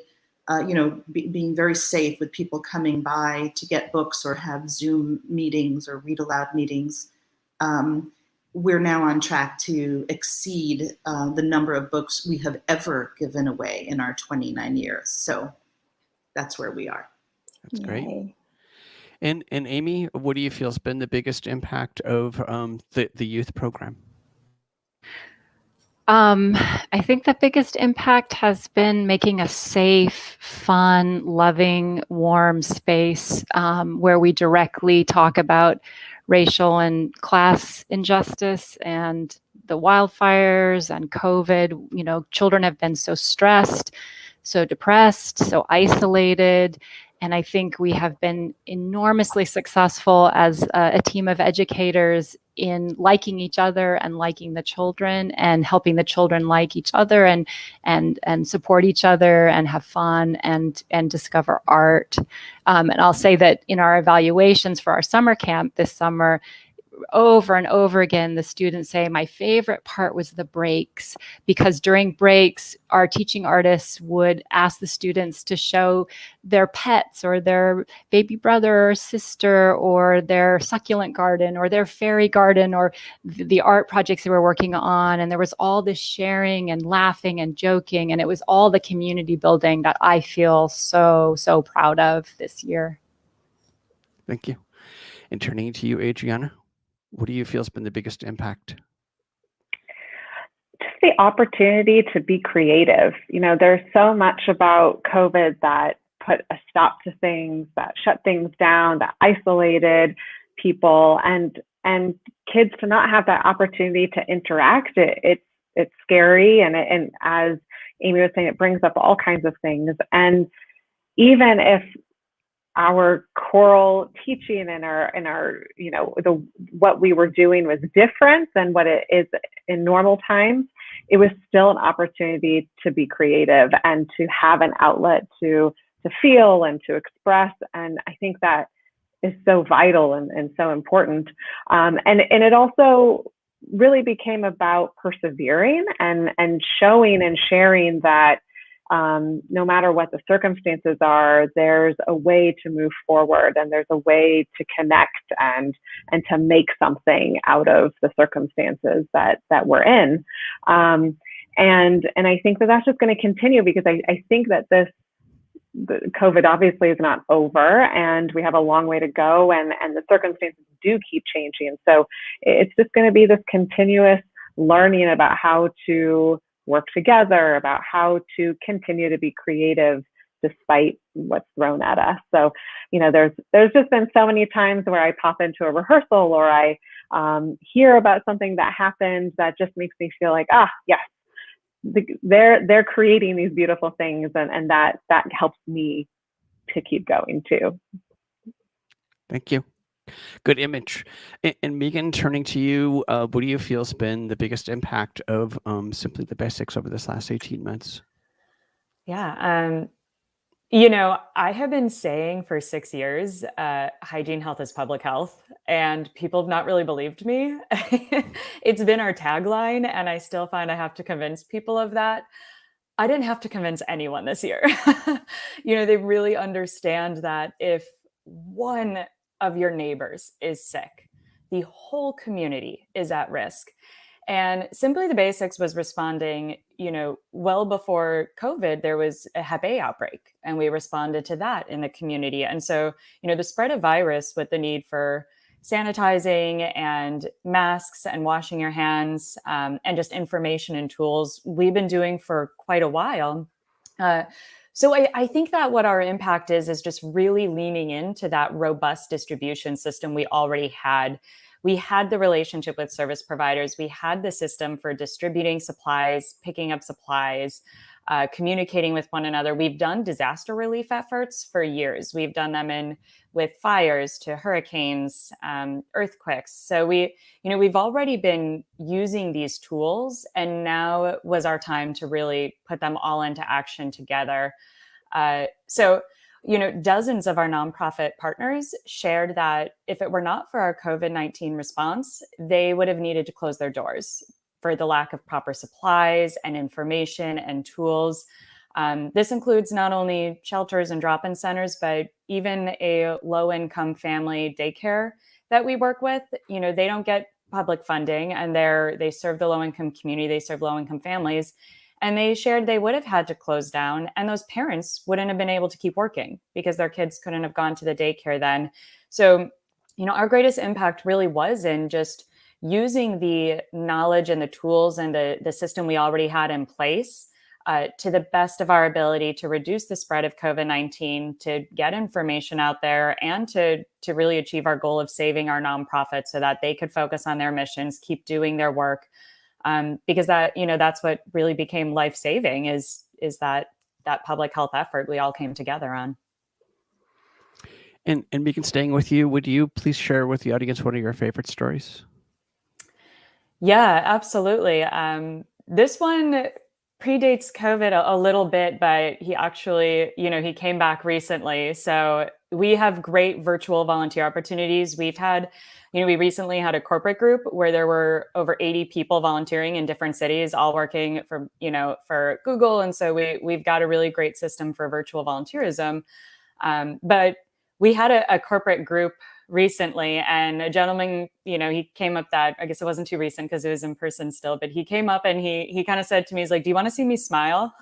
being very safe with people coming by to get books or have Zoom meetings or read aloud meetings. We're now on track to exceed the number of books we have ever given away in our 29 years. So that's where we are. That's great. Yay. And Amy, what do you feel has been the biggest impact of the youth program? I think the biggest impact has been making a safe, fun, loving, warm space where we directly talk about racial and class injustice and the wildfires and COVID. You know, children have been so stressed, so depressed, so isolated. And I think we have been enormously successful as a team of educators in liking each other and liking the children and helping the children like each other and support each other and have fun and discover art. And I'll say that in our evaluations for our summer camp this summer, over and over again, the students say, my favorite part was the breaks, because during breaks, our teaching artists would ask the students to show their pets or their baby brother or sister or their succulent garden or their fairy garden or the art projects they were working on. And there was all this sharing and laughing and joking. And it was all the community building that I feel so proud of this year. Thank you. And turning to you, Adriana, what do you feel has been the biggest impact? Just the opportunity to be creative. You know, there's so much about COVID that put a stop to things, that shut things down, that isolated people, and kids to not have that opportunity to interact. It's scary, and as Amy was saying, it brings up all kinds of things. And even if our choral teaching and our what we were doing was different than what it is in normal times, it was still an opportunity to be creative and to have an outlet to feel and to express. And I think that is so vital and so important. And it also really became about persevering and showing and sharing that no matter what the circumstances are, there's a way to move forward, and there's a way to connect and to make something out of the circumstances that we're in. And I think that that's just going to continue, because I think that the COVID obviously is not over, and we have a long way to go, and the circumstances do keep changing. So it's just going to be this continuous learning about how to work together, about how to continue to be creative despite what's thrown at us. So, you know, there's just been so many times where I pop into a rehearsal or I hear about something that happened that just makes me feel like, yes, they're creating these beautiful things, and that helps me to keep going too. Thank you. Good image. And Megan, turning to you, what do you feel has been the biggest impact of Simply the Basics over this last 18 months? Yeah. You know, I have been saying for 6 years, hygiene health is public health, and people have not really believed me. It's been our tagline, and I still find I have to convince people of that. I didn't have to convince anyone this year. You know, they really understand that if one of your neighbors is sick, the whole community is at risk. And Simply the Basics was responding, you know, well before COVID, there was a Hep A outbreak, and we responded to that in the community. And so, you know, the spread of virus with the need for sanitizing and masks and washing your hands, and just information and tools we've been doing for quite a while. So I think that what our impact is just really leaning into that robust distribution system we already had. We had the relationship with service providers. We had the system for distributing supplies, picking up supplies, communicating with one another. We've done disaster relief efforts for years. We've done them with fires to hurricanes, earthquakes. So we've already been using these tools, and now was our time to really put them all into action together. So dozens of our nonprofit partners shared that if it were not for our COVID-19 response, they would have needed to close their doors for the lack of proper supplies and information and tools. This includes not only shelters and drop-in centers, but even a low-income family daycare that we work with. They don't get public funding, and they serve the low-income community, they serve low-income families. And they shared they would have had to close down, and those parents wouldn't have been able to keep working because their kids couldn't have gone to the daycare then. So, our greatest impact really was in just using the knowledge and the tools and the system we already had in place to the best of our ability to reduce the spread of COVID-19, to get information out there, and to really achieve our goal of saving our nonprofits so that they could focus on their missions, keep doing their work. Because that's what really became life-saving is that public health effort we all came together on. And Megan, staying with you, would you please share with the audience one of your favorite stories? Yeah, absolutely. This one predates COVID a little bit, but he actually, he came back recently. So we have great virtual volunteer opportunities. We've had, we recently had a corporate group where there were over 80 people volunteering in different cities, all working for Google. And so we've got a really great system for virtual volunteerism. But we had a corporate group recently, and a gentleman, he came up that, I guess it wasn't too recent because it was in person still, but he came up and he kind of said to me, he's like, "Do you want to see me smile?"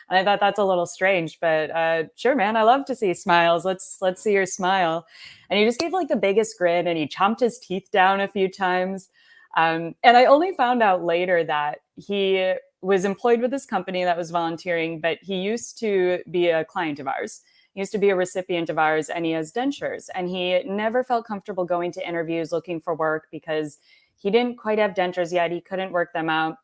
And I thought that's a little strange, but sure, man, I love to see smiles. Let's see your smile. And he just gave like the biggest grin, and he chomped his teeth down a few times. And I only found out later that he was employed with this company that was volunteering, but he used to be a client of ours. He used to be a recipient of ours, and he has dentures. And he never felt comfortable going to interviews looking for work because he didn't quite have dentures yet. He couldn't work them out.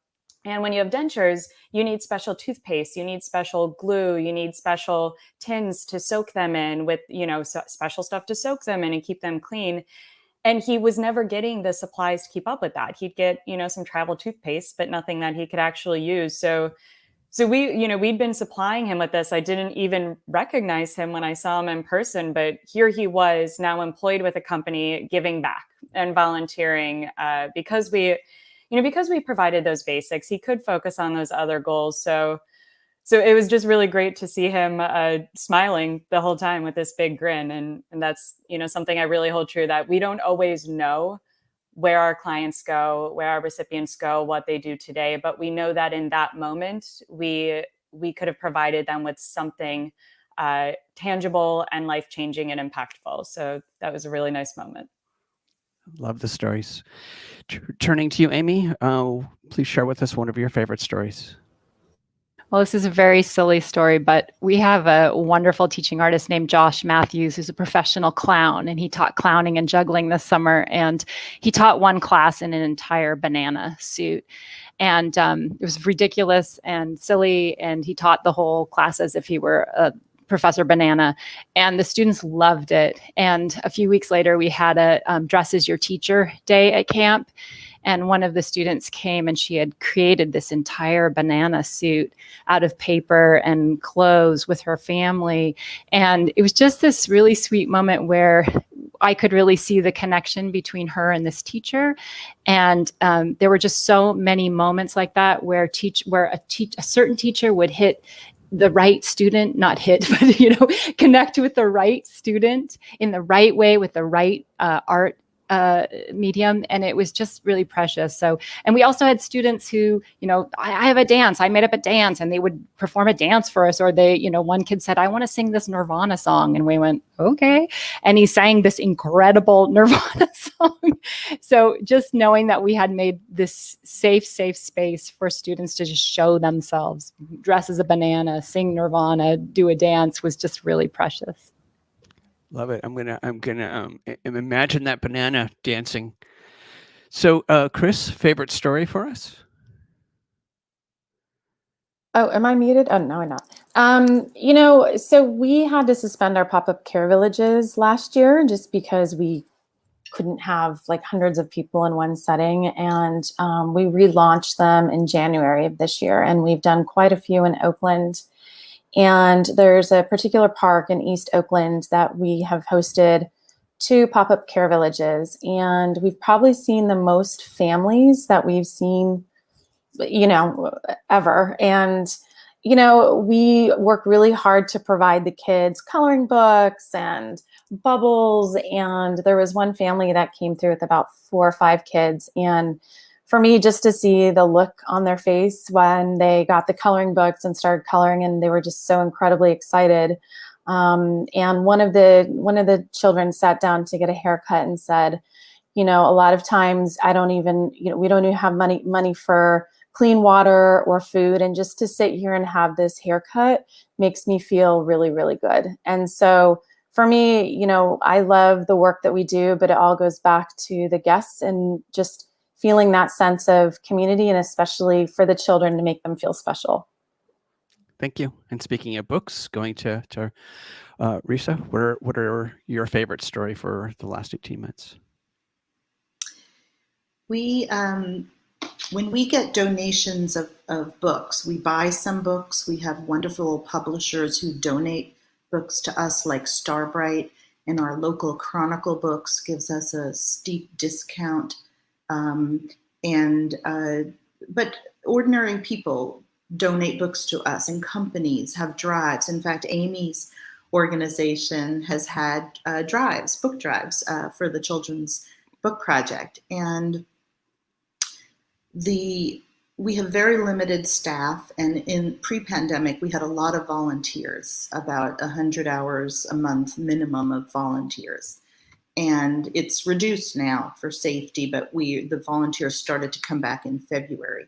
And when you have dentures, you need special toothpaste, you need special glue, you need special tins to soak them in with, special stuff to soak them in and keep them clean. And he was never getting the supplies to keep up with that. He'd get, some travel toothpaste, but nothing that he could actually use. So we'd been supplying him with this. I didn't even recognize him when I saw him in person, but here he was now employed with a company, giving back and volunteering because we provided those basics. He could focus on those other goals. So it was just really great to see him smiling the whole time with this big grin. And that's, something I really hold true, that we don't always know where our clients go, where our recipients go, what they do today. But we know that in that moment, we could have provided them with something tangible and life-changing and impactful. So that was a really nice moment. Love the stories. Turning to you, Amy, please share with us one of your favorite stories. Well, this is a very silly story, but we have a wonderful teaching artist named Josh Matthews, who's a professional clown, and he taught clowning and juggling this summer. And he taught one class in an entire banana suit. And it was ridiculous and silly. And he taught the whole class as if he were a Professor Banana, and the students loved it. And a few weeks later, we had a Dress as Your Teacher day at camp. And one of the students came, and she had created this entire banana suit out of paper and clothes with her family. And it was just this really sweet moment where I could really see the connection between her and this teacher. And there were just so many moments like that where a certain teacher would hit the right student, not hit, but connect with the right student in the right way with the right art medium, and it was just really precious. So, and we also had students who, I have a dance, I made up a dance, and they would perform a dance for us. Or they, one kid said, I want to sing this Nirvana song. And we went, okay. And he sang this incredible Nirvana song. So just knowing that we had made this safe space for students to just show themselves, dress as a banana, sing Nirvana, do a dance, was just really precious. Love it. I'm gonna imagine that banana dancing. So, Chris, favorite story for us? Oh, am I muted? Oh, no, I'm not. So we had to suspend our pop-up care villages last year just because we couldn't have like hundreds of people in one setting. And we relaunched them in January of this year. And we've done quite a few in Oakland. And there's a particular park in East Oakland that we have hosted 2 pop-up care villages. And we've probably seen the most families that we've seen, ever. And, we work really hard to provide the kids coloring books and bubbles. And there was one family that came through with about 4 or 5 kids. And for me, just to see the look on their face when they got the coloring books and started coloring, and they were just so incredibly excited. And one of the children sat down to get a haircut and said, a lot of times I don't even, we don't even have money for clean water or food. And just to sit here and have this haircut makes me feel really, really good. And so for me, I love the work that we do, but it all goes back to the guests and just feeling that sense of community, and especially for the children, to make them feel special. Thank you. And speaking of books, going to Risa, what are your favorite story for the last 18 months? We, when we get donations of books, we buy some books. We have wonderful publishers who donate books to us, like Starbright, and our local Chronicle Books gives us a steep discount. But ordinary people donate books to us, and companies have drives. In fact, Amy's organization has had book drives for the Children's Book Project. And we have very limited staff, and in pre-pandemic, we had a lot of volunteers, about 100 hours a month minimum of volunteers. And it's reduced now for safety, but the volunteers started to come back in February.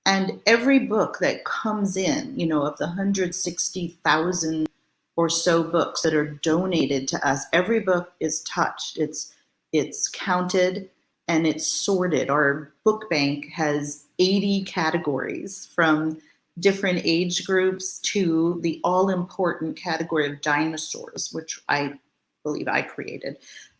And every book that comes in, of the 160,000 or so books that are donated to us, every book is touched, it's counted, and it's sorted. Our book bank has 80 categories, from different age groups to the all-important category of dinosaurs, which I believe I created,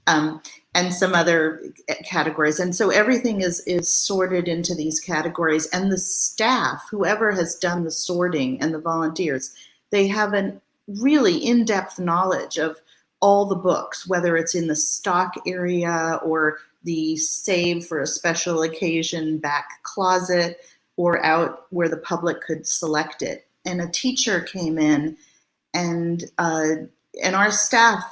and some other categories. And so everything is sorted into these categories. And the staff, whoever has done the sorting, and the volunteers, they have a really in-depth knowledge of all the books, whether it's in the stock area or the save for a special occasion back closet, or out where the public could select it. And a teacher came in, and our staff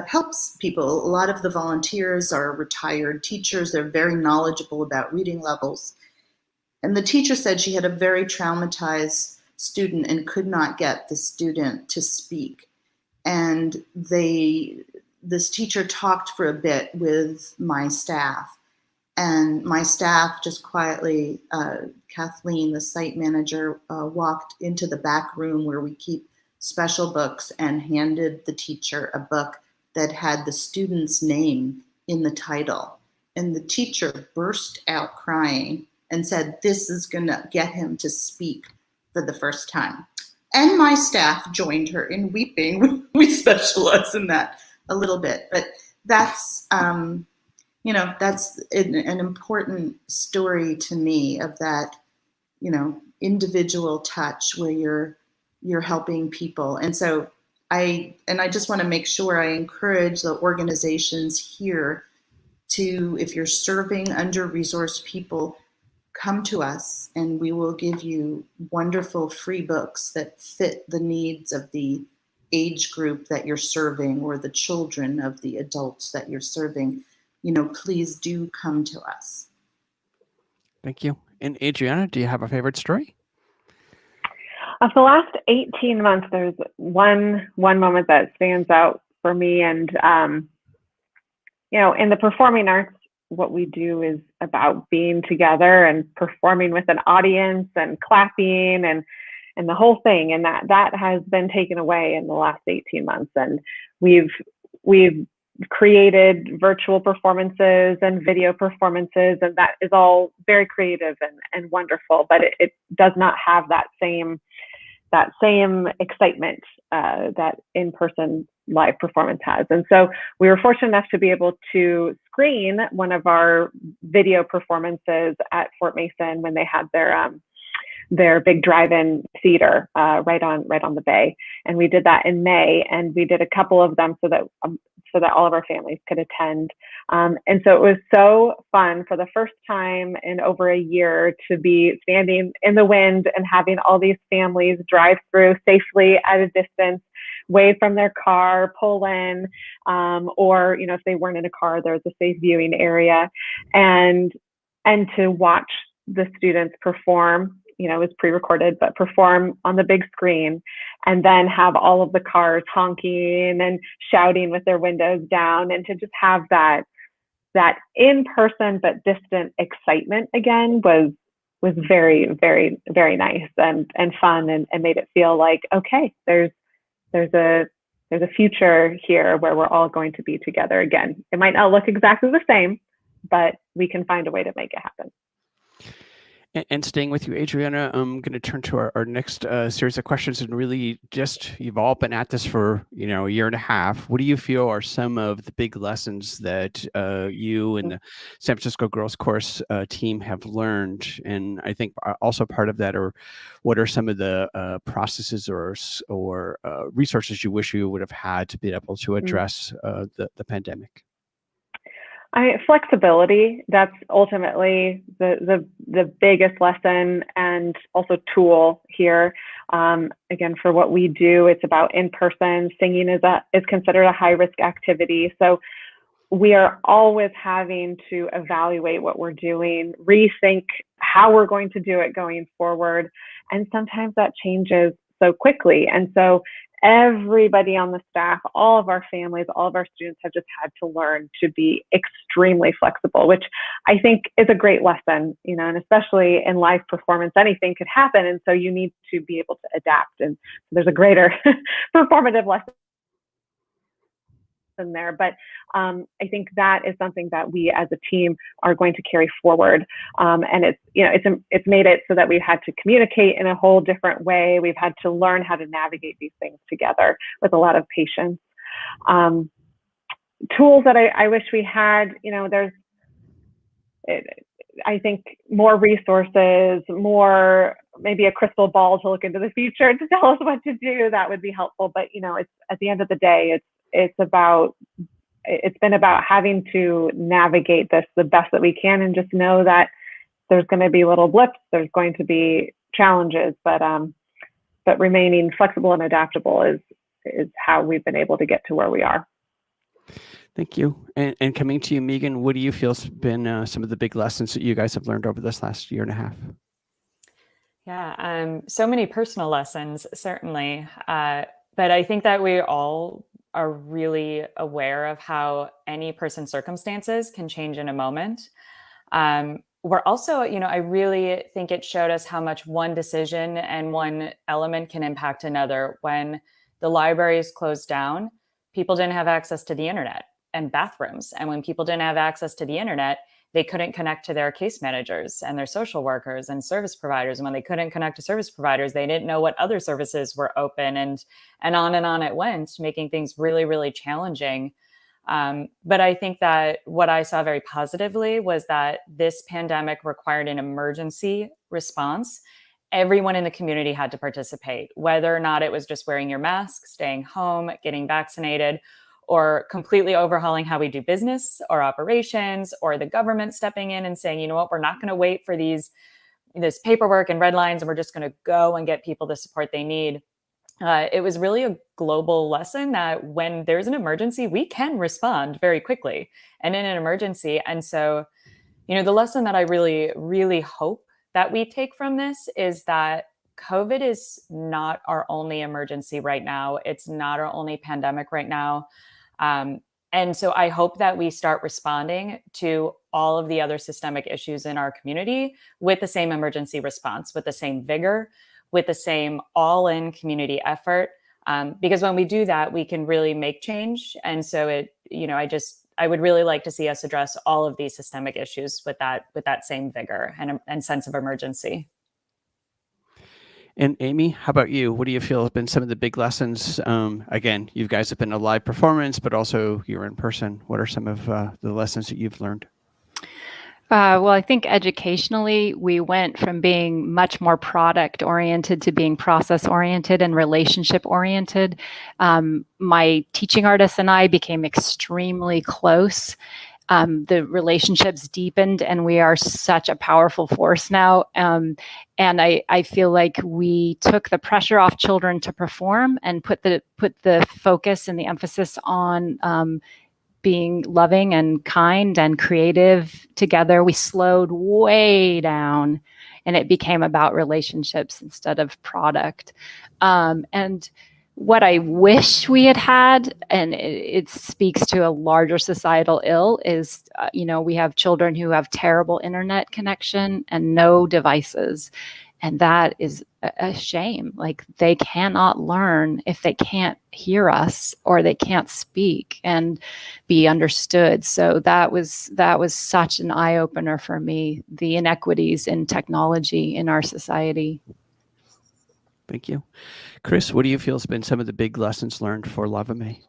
helps people. A lot of the volunteers are retired teachers. They're very knowledgeable about reading levels. And the teacher said she had a very traumatized student and could not get the student to speak. And this teacher talked for a bit with my staff, and my staff just quietly, Kathleen, the site manager, walked into the back room where we keep special books and handed the teacher a book that had the student's name in the title. And the teacher burst out crying and said, "This is gonna get him to speak for the first time." And my staff joined her in weeping. We specialize in that a little bit, but that's, that's an important story to me, of that, individual touch where you're helping people. And so I just want to make sure I encourage the organizations here to, if you're serving under-resourced people, come to us and we will give you wonderful free books that fit the needs of the age group that you're serving, or the children of the adults that you're serving. please do come to us. Thank you. And Adriana, do you have a favorite story? Of the last 18 months, there's one moment that stands out for me. And, in the performing arts, what we do is about being together and performing with an audience and clapping and the whole thing. And that has been taken away in the last 18 months. And we've created virtual performances and video performances, and that is all very creative and wonderful, but it does not have that same excitement that in-person live performance has. And so we were fortunate enough to be able to screen one of our video performances at Fort Mason when they had their big drive-in theater right on the bay. And we did that in May, and we did a couple of them so that all of our families could attend. And so it was so fun for the first time in over a year to be standing in the wind and having all these families drive through safely at a distance, wave from their car, pull in, or, if they weren't in a car, there was a safe viewing area, and to watch the students perform. It was pre-recorded, but perform on the big screen, and then have all of the cars honking and shouting with their windows down, and to just have that in-person but distant excitement again was very, very, very nice and fun, and made it feel like, okay, there's a future here where we're all going to be together again. It might not look exactly the same, but we can find a way to make it happen. And staying with you, Adriana, I'm going to turn to our next series of questions, and really just, you've all been at this for, a year and a half. What do you feel are some of the big lessons that you and the San Francisco Girls Course team have learned? And I think also part of that, or what are some of the processes or resources you wish you would have had to be able to address the pandemic? Flexibility, that's ultimately the biggest lesson and also tool here. Again, for what we do, it's about in-person. Singing is considered a high-risk activity. So we are always having to evaluate what we're doing, rethink how we're going to do it going forward. And sometimes that changes so quickly. And so everybody on the staff, all of our families, all of our students have just had to learn to be extremely flexible, which I think is a great lesson, and especially in live performance, anything could happen. And so you need to be able to adapt. And there's a greater performative lesson there. But I think that is something that we as a team are going to carry forward. And it's made it so that we've had to communicate in a whole different way. We've had to learn how to navigate these things together with a lot of patience. Tools that I wish we had, I think more resources, more maybe a crystal ball to look into the future to tell us what to do. That would be helpful. But it's at the end of the day, it's been about having to navigate this the best that we can, and just know that there's going to be little blips, there's going to be challenges, but remaining flexible and adaptable is how we've been able to get to where we are. Thank you. And coming to you, Megan, what do you feel has been some of the big lessons that you guys have learned over this last year and a half? Yeah, so many personal lessons, certainly. But I think that we all are really aware of how any person's circumstances can change in a moment. We're also, I really think it showed us how much one decision and one element can impact another. When the libraries closed down, people didn't have access to the internet and bathrooms. And when people didn't have access to the internet, they couldn't connect to their case managers and their social workers and service providers. And when they couldn't connect to service providers, they didn't know what other services were open, and on it went, making things really, really challenging. But I think that what I saw very positively was that this pandemic required an emergency response. Everyone in the community had to participate, whether or not it was just wearing your mask, staying home, getting vaccinated, or completely overhauling how we do business or operations, or the government stepping in and saying, we're not going to wait for this paperwork and red lines, and we're just going to go and get people the support they need. it was really a global lesson that when there's an emergency, we can respond very quickly and in an emergency. And so, the lesson that I really, really hope that we take from this is that COVID is not our only emergency right now. It's not our only pandemic right now. And so I hope that we start responding to all of the other systemic issues in our community with the same emergency response, with the same vigor, with the same all-in community effort. Because when we do that, we can really make change. And so I would really like to see us address all of these systemic issues with that same vigor and sense of emergency. And Amy, how about you? What do you feel have been some of the big lessons? Again, you guys have been a live performance, but also you're in person. What are some of the lessons that you've learned? Well, I think educationally, we went from being much more product oriented to being process oriented and relationship oriented. My teaching artists and I became extremely close. The relationships deepened, and we are such a powerful force now. And I feel like we took the pressure off children to perform and put the focus and the emphasis on being loving and kind and creative together. We slowed way down, and it became about relationships instead of product. And what I wish we had had, and it speaks to a larger societal ill, is, we have children who have terrible internet connection and no devices. And that is a shame. Like, they cannot learn if they can't hear us or they can't speak and be understood. So that was such an eye opener for me, the inequities in technology in our society. Thank you. Chris, what do you feel has been some of the big lessons learned for Lava May?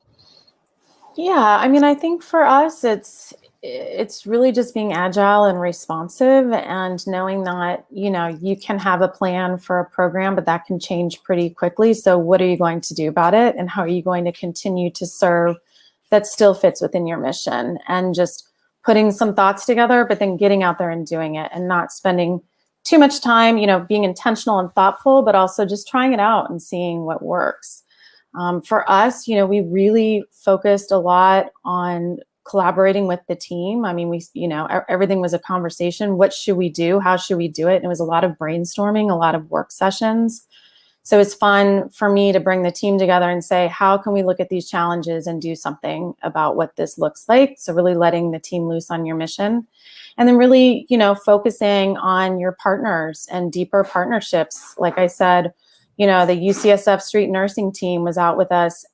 Yeah, I mean, I think for us, it's really just being agile and responsive and knowing that, you can have a plan for a program, but that can change pretty quickly. So what are you going to do about it? And how are you going to continue to serve that still fits within your mission? And just putting some thoughts together, but then getting out there and doing it and not spending too much time, being intentional and thoughtful, but also just trying it out and seeing what works. For us, we really focused a lot on collaborating with the team. I mean, everything was a conversation. What should we do? How should we do it? And it was a lot of brainstorming, a lot of work sessions. So it's fun for me to bring the team together and say, how can we look at these challenges and do something about what this looks like? So really letting the team loose on your mission. And then really, focusing on your partners and deeper partnerships. Like I said, the UCSF street nursing team was out with us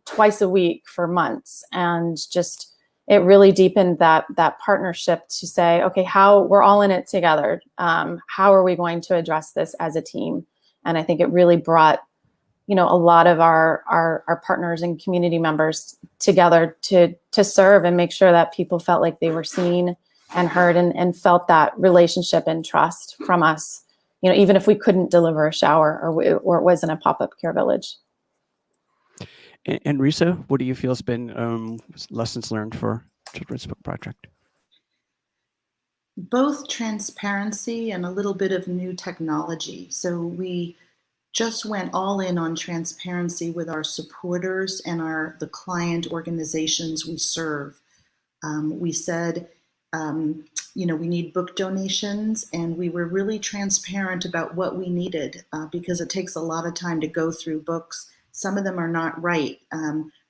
twice a week for months, and just it really deepened that partnership to say, okay, we're all in it together. How are we going to address this as a team? And I think it really brought, a lot of our partners and community members together to serve and make sure that people felt like they were seen and heard and felt that relationship and trust from us. Even if we couldn't deliver a shower or it wasn't a pop-up care village. And Risa, what do you feel has been lessons learned for Children's Book Project? Both transparency and a little bit of new technology. So we just went all in on transparency with our supporters and the client organizations we serve. We said, we need book donations, and we were really transparent about what we needed because it takes a lot of time to go through books. Some of them are not right.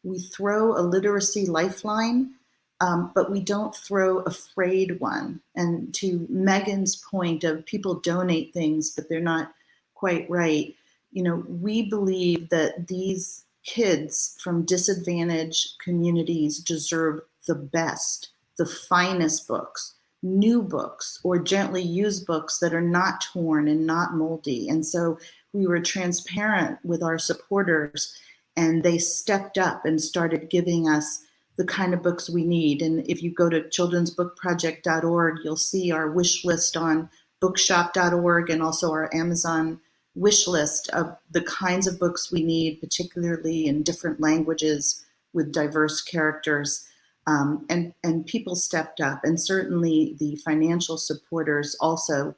We throw a literacy lifeline, but we don't throw a frayed one. And to Megan's point of people donate things, but they're not quite right, we believe that these kids from disadvantaged communities deserve the best, the finest books, new books, or gently used books that are not torn and not moldy. And so we were transparent with our supporters, and they stepped up and started giving us the kind of books we need. And if you go to childrensbookproject.org, you'll see our wish list on bookshop.org and also our Amazon wish list of the kinds of books we need, particularly in different languages with diverse characters. And people stepped up, and certainly the financial supporters also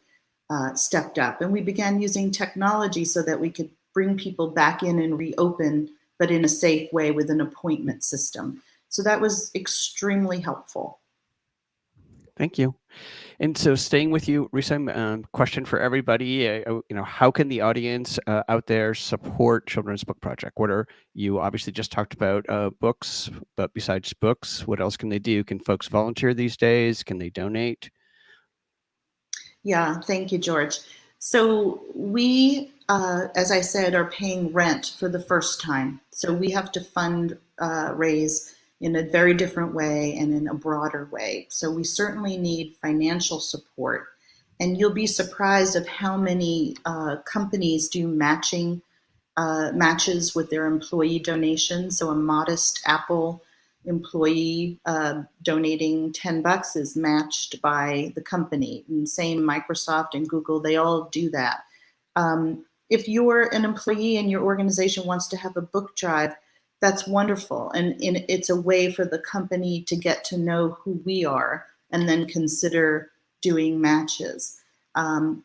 stepped up. And we began using technology so that we could bring people back in and reopen, but in a safe way with an appointment system. So that was extremely helpful. Thank you. And so, staying with you, Risa, question for everybody: how can the audience out there support Children's Book Project? What are you obviously just talked about books, but besides books, what else can they do? Can folks volunteer these days? Can they donate? Yeah, thank you, George. So we, as I said, are paying rent for the first time. So we have to raise in a very different way and in a broader way. So we certainly need financial support. And you'll be surprised of how many companies do matches with their employee donations. So a modest Apple employee donating $10 is matched by the company. And same Microsoft and Google, they all do that. If you're an employee and your organization wants to have a book drive, that's wonderful. And it's a way for the company to get to know who we are and then consider doing matches.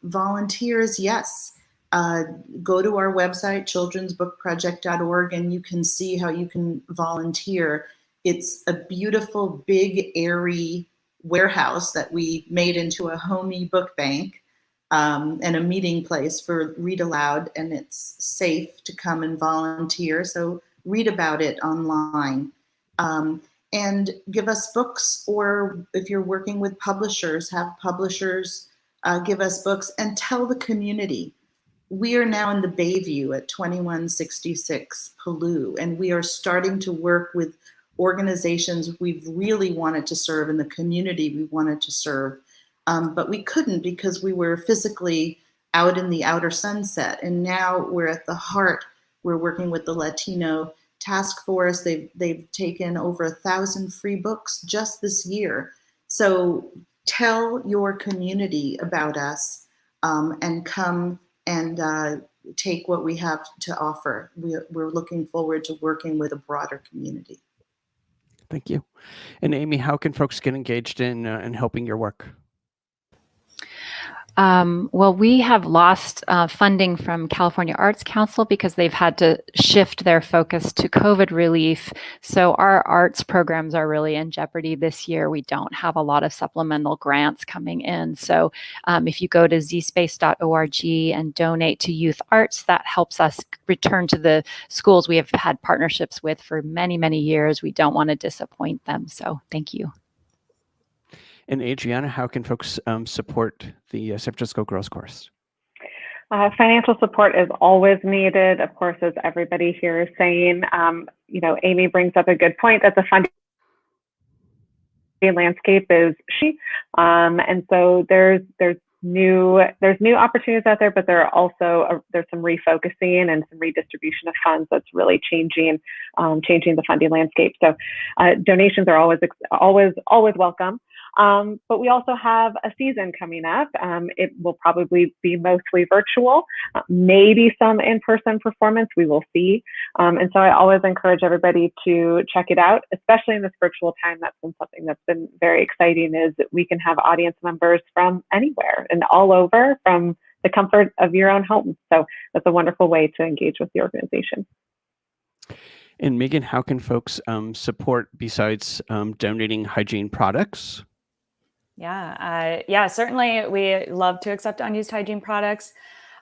Volunteers, yes. Go to our website, childrensbookproject.org, and you can see how you can volunteer. It's a beautiful, big, airy warehouse that we made into a homey book bank and a meeting place for Read Aloud, and it's safe to come and volunteer. So read about it online. And give us books, or if you're working with publishers, have publishers give us books, and tell the community. We are now in the Bayview at 2166 Paloux, and we are starting to work with organizations we've really wanted to serve in the community we wanted to serve, but we couldn't because we were physically out in the outer sunset. And now we're at the heart. We're working with the Latino Task Force. They've taken over 1,000 free books just this year. So tell your community about us and come and take what we have to offer. We're looking forward to working with a broader community. Thank you. And Amy, how can folks get engaged in helping your work? Well, we have lost funding from California Arts Council because they've had to shift their focus to COVID relief. So our arts programs are really in jeopardy this year. We don't have a lot of supplemental grants coming in. So if you go to zspace.org and donate to youth arts, that helps us return to the schools we have had partnerships with for many, many years. We don't want to disappoint them. So thank you. And Adriana, how can folks support the San Francisco Girls Chorus? Financial support is always needed, of course, as everybody here is saying. Amy brings up a good point that the funding landscape is and so there's new opportunities out there, but there are also there's some refocusing and some redistribution of funds that's really changing the funding landscape. So donations are always welcome. But we also have a season coming up. It will probably be mostly virtual, maybe some in-person performance, we will see. And so I always encourage everybody to check it out, especially in this virtual time. That's been something that's been very exciting, is that we can have audience members from anywhere and all over from the comfort of your own home. So that's a wonderful way to engage with the organization. And Megan, how can folks support besides donating hygiene products? Yeah, certainly we love to accept unused hygiene products.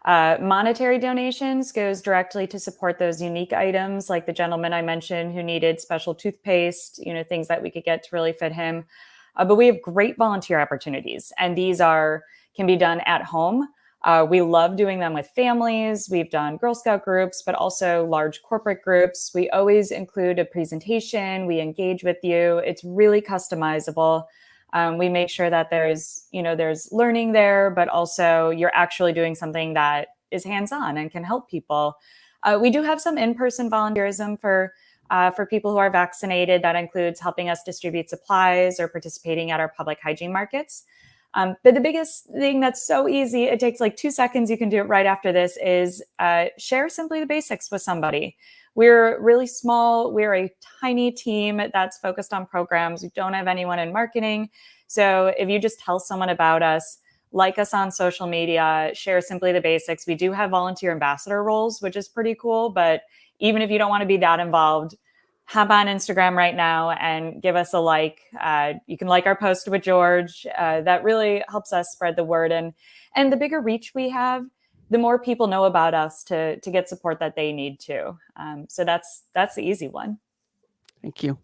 Monetary donations goes directly to support those unique items, like the gentleman I mentioned who needed special toothpaste, things that we could get to really fit him. But we have great volunteer opportunities, and these can be done at home. We love doing them with families. We've done Girl Scout groups, but also large corporate groups. We always include a presentation. We engage with you. It's really customizable. We make sure that there's learning there, but also you're actually doing something that is hands-on and can help people. We do have some in-person volunteerism for people who are vaccinated. That includes helping us distribute supplies or participating at our public hygiene markets. But the biggest thing that's so easy, it takes like 2 seconds, you can do it right after this, is share simply the basics with somebody. We're really small. We're a tiny team that's focused on programs. We don't have anyone in marketing. So if you just tell someone about us, like us on social media, share Simply the Basics. We do have volunteer ambassador roles, which is pretty cool. But even if you don't want to be that involved, hop on Instagram right now and give us a like. You can like our post with George. That really helps us spread the word. And the bigger reach we have, the more people know about us to get support that they need too. So that's the easy one. Thank you.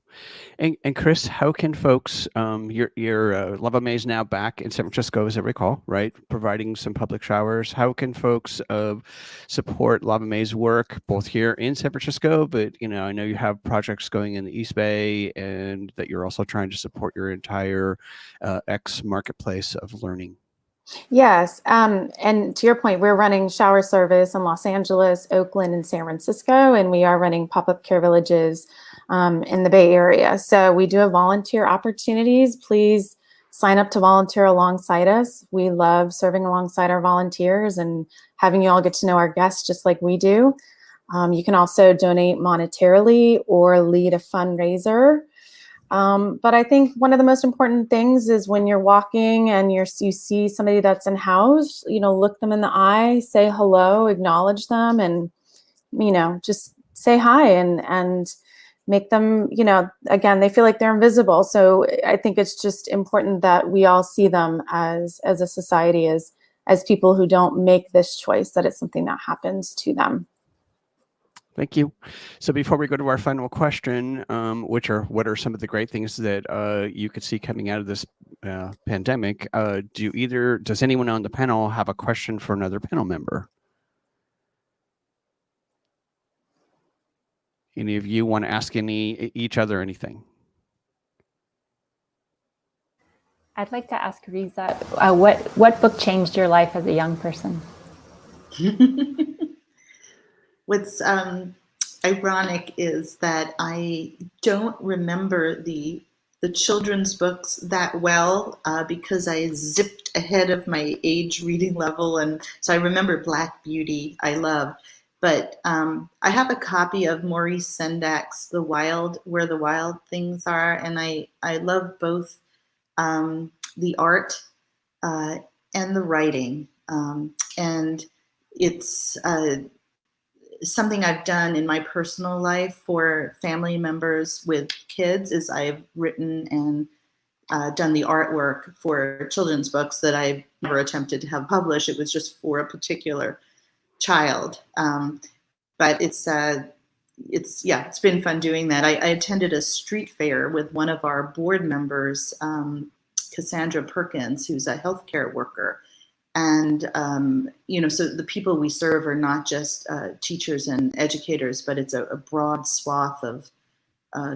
And Chris, how can folks, your Love May is now back in San Francisco, as I recall, right? Providing some public showers. How can folks support Love May's work, both here in San Francisco, but, I know you have projects going in the East Bay and that you're also trying to support your entire X marketplace of learning. Yes. And to your point, we're running shower service in Los Angeles, Oakland, and San Francisco, and we are running pop-up care villages in the Bay Area. So we do have volunteer opportunities. Please sign up to volunteer alongside us. We love serving alongside our volunteers and having you all get to know our guests just like we do. You can also donate monetarily or lead a fundraiser. But I think one of the most important things is when you're walking and you see somebody that's in house, look them in the eye, say hello, acknowledge them, and, just say hi and make them, again, they feel like they're invisible. So I think it's just important that we all see them as a society, as people who don't make this choice, that it's something that happens to them. Thank you. So before we go to our final question, what are some of the great things that you could see coming out of this pandemic? Does anyone on the panel have a question for another panel member? Any of you want to ask each other anything? I'd like to ask Riza, what book changed your life as a young person? What's ironic is that I don't remember the children's books that well because I zipped ahead of my age reading level, and so I remember Black Beauty I love. But I have a copy of Maurice Sendak's Where the Wild Things Are, and I love both the art and the writing, and it's something I've done in my personal life for family members with kids is I've written and done the artwork for children's books that I've never attempted to have published. It was just for a particular child. But it's been fun doing that. I attended a street fair with one of our board members, Cassandra Perkins, who's a healthcare worker. And, so the people we serve are not just teachers and educators, but it's a broad swath of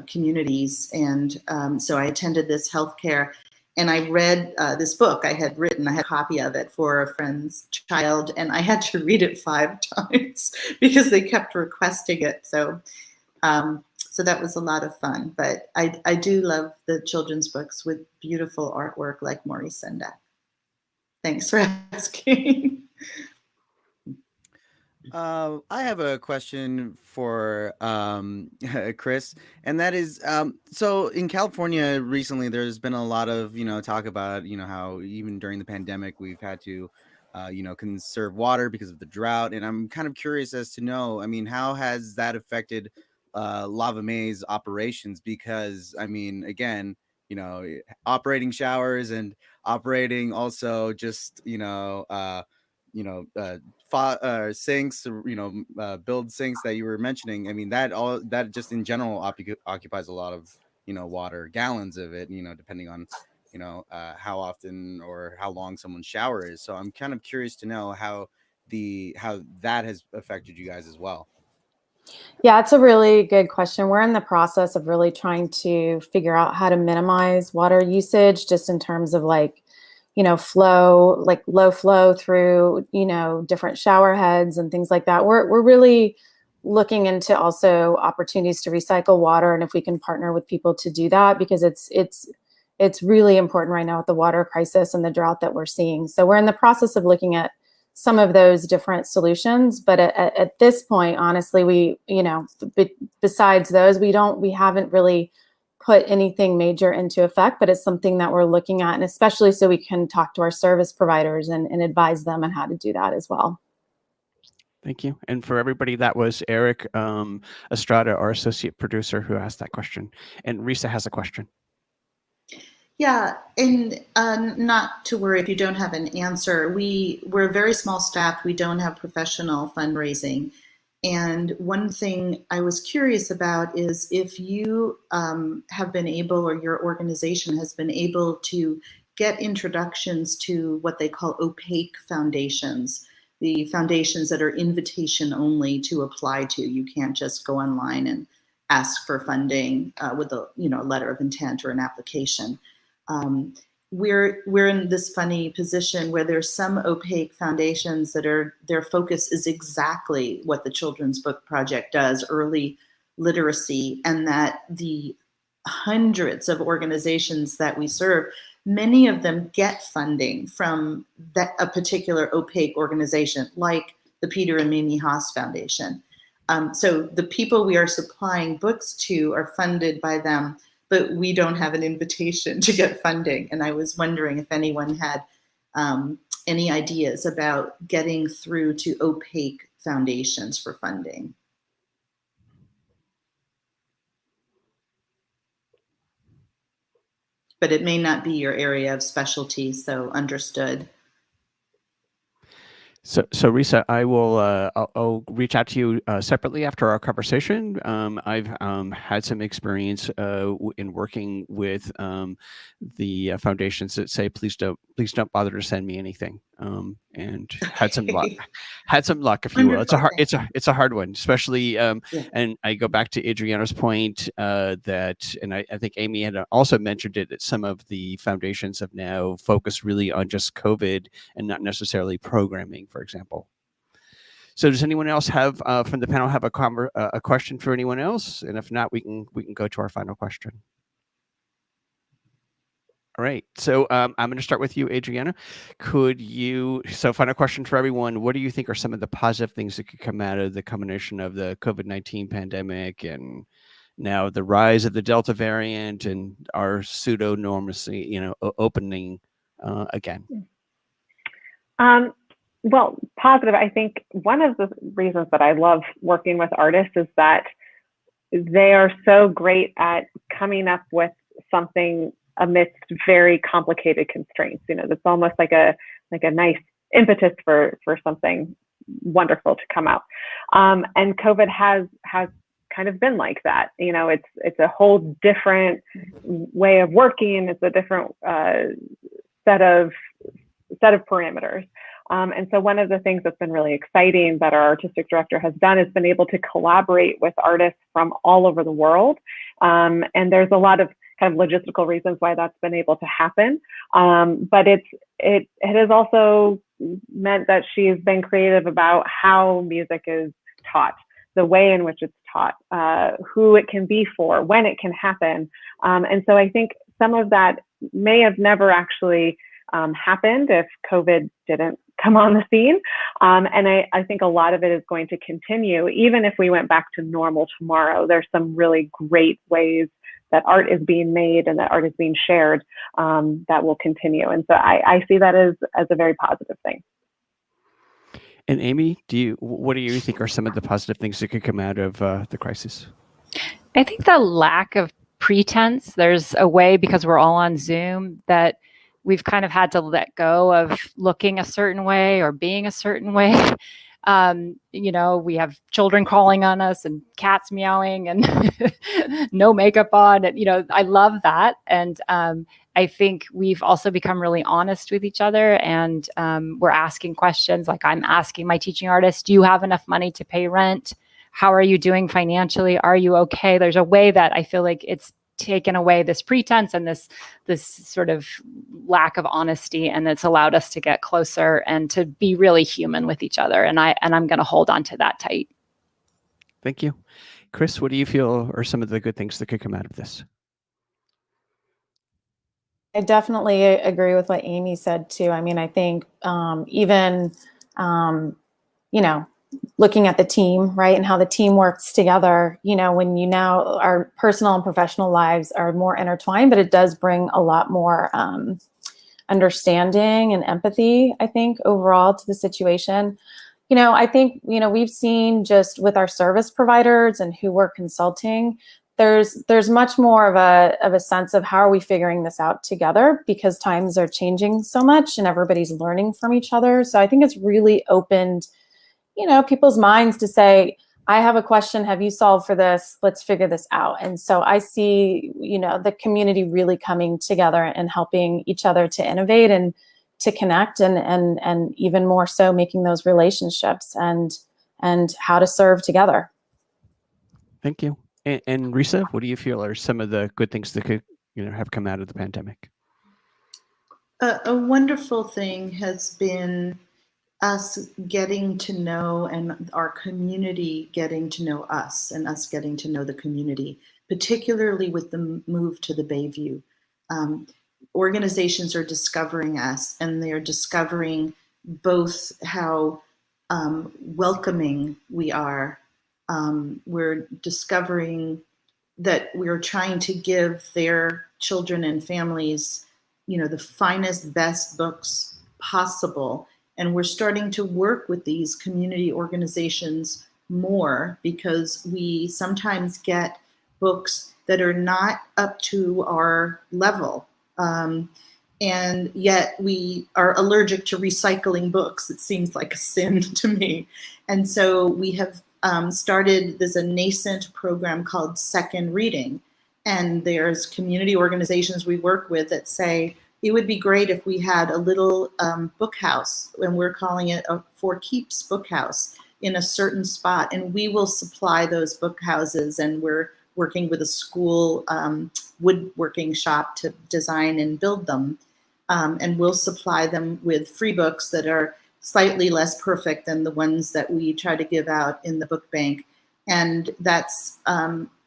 communities. And so I attended this healthcare, and I read this book I had written. I had a copy of it for a friend's child, and I had to read it 5 times because they kept requesting it. So that was a lot of fun. But I do love the children's books with beautiful artwork like Maurice Sendak. Thanks for asking. I have a question for Chris, and that is, so in California recently, there's been a lot of, talk about, how even during the pandemic, we've had to, conserve water because of the drought. And I'm kind of curious as to know, how has that affected Lava May's operations? Because, again, operating showers and operating also just, sinks, build sinks that you were mentioning. That just in general occupies a lot of, water, gallons of it, depending on, how often or how long someone's shower is. So I'm kind of curious to know how that has affected you guys as well. Yeah, it's a really good question. We're in the process of really trying to figure out how to minimize water usage, just in terms of flow, like low flow through, different shower heads and things like that. We're really looking into also opportunities to recycle water, and if we can partner with people to do that, because it's really important right now with the water crisis and the drought that we're seeing. So we're in the process of looking at some of those different solutions, but at this point, honestly, we, besides those, we haven't really put anything major into effect, but it's something that we're looking at, and especially so we can talk to our service providers and advise them on how to do that as well. Thank you. And for everybody, that was Eric Estrada, our associate producer, who asked that question. And Risa has a question. Yeah, and not to worry if you don't have an answer. We're a very small staff. We don't have professional fundraising. And one thing I was curious about is if you have been able, or your organization has been able to get introductions to what they call opaque foundations, the foundations that are invitation only to apply to. You can't just go online and ask for funding with a letter of intent or an application. We're in this funny position where there's some opaque foundations that their focus is exactly what the Children's Book Project does, early literacy, and that the hundreds of organizations that we serve, many of them get funding from a particular opaque organization, like the Peter and Mimi Haas Foundation. So the people we are supplying books to are funded by them, but we don't have an invitation to get funding. And I was wondering if anyone had any ideas about getting through to opaque foundations for funding. But it may not be your area of specialty, so understood. So Risa, I will. I'll reach out to you separately after our conversation. I've had some experience in working with the foundations that say, please don't bother to send me anything, and had some luck. Had some luck, if you will. It's a hard one, especially. Yeah. And I go back to Adriana's point that, and I think Amy had also mentioned it, that some of the foundations have now focused really on just COVID and not necessarily programming, for example. So does anyone else have from the panel have a question for anyone else? And if not, we can go to our final question. All right. So I'm going to start with you, Adriana. Final question for everyone. What do you think are some of the positive things that could come out of the combination of the COVID-19 pandemic and now the rise of the Delta variant and our pseudo normacy, opening again? Well, positive. I think one of the reasons that I love working with artists is that they are so great at coming up with something amidst very complicated constraints. That's almost like a nice impetus for something wonderful to come out. And COVID has kind of been like that. It's a whole different way of working. It's a different set of parameters. And so one of the things that's been really exciting that our artistic director has done is been able to collaborate with artists from all over the world. And there's a lot of kind of logistical reasons why that's been able to happen. But it has also meant that she's been creative about how music is taught, the way in which it's taught, who it can be for, when it can happen. And so I think some of that may have never actually happened if COVID didn't come on the scene. And I think a lot of it is going to continue. Even if we went back to normal tomorrow, there's some really great ways that art is being made and that art is being shared that will continue. And so I see that as a very positive thing. And Amy, what do you think are some of the positive things that could come out of the crisis? I think the lack of pretense. There's a way, because we're all on Zoom, that we've kind of had to let go of looking a certain way or being a certain way. We have children calling on us and cats meowing and no makeup on. And, I love that. And I think we've also become really honest with each other, and we're asking questions. Like, I'm asking my teaching artist, do you have enough money to pay rent? How are you doing financially? Are you okay? There's a way that I feel like it's taken away this pretense and this sort of lack of honesty, and it's allowed us to get closer and to be really human with each other. And I'm going to hold on to that tight. Thank you. Chris, what do you feel are some of the good things that could come out of this? I definitely agree with what Amy said too. I mean, I think even, looking at the team, right, and how the team works together, when you now, our personal and professional lives are more intertwined, but it does bring a lot more understanding and empathy, I think, overall to the situation. I think, we've seen just with our service providers and who we're consulting, there's much more of a sense of how are we figuring this out together, because times are changing so much and everybody's learning from each other. So I think it's really opened, people's minds to say, I have a question. Have you solved for this? Let's figure this out. And so I see, the community really coming together and helping each other to innovate and to connect, and even more so making those relationships and how to serve together. Thank you. And Risa, what do you feel are some of the good things that could, have come out of the pandemic? A wonderful thing has been us getting to know, and our community getting to know us, and us getting to know the community, particularly with the move to the Bayview. Organizations are discovering us, and they're discovering both how welcoming we are. We're discovering that we're trying to give their children and families, the finest, best books possible. And we're starting to work with these community organizations more, because we sometimes get books that are not up to our level. And yet we are allergic to recycling books. It seems like a sin to me. And so we have there's a nascent program called Second Reading. And there's community organizations we work with that say, it would be great if we had a little book house, and we're calling it a For Keeps book house, in a certain spot. And we will supply those book houses, and we're working with a school woodworking shop to design and build them. And we'll supply them with free books that are slightly less perfect than the ones that we try to give out in the book bank. And that's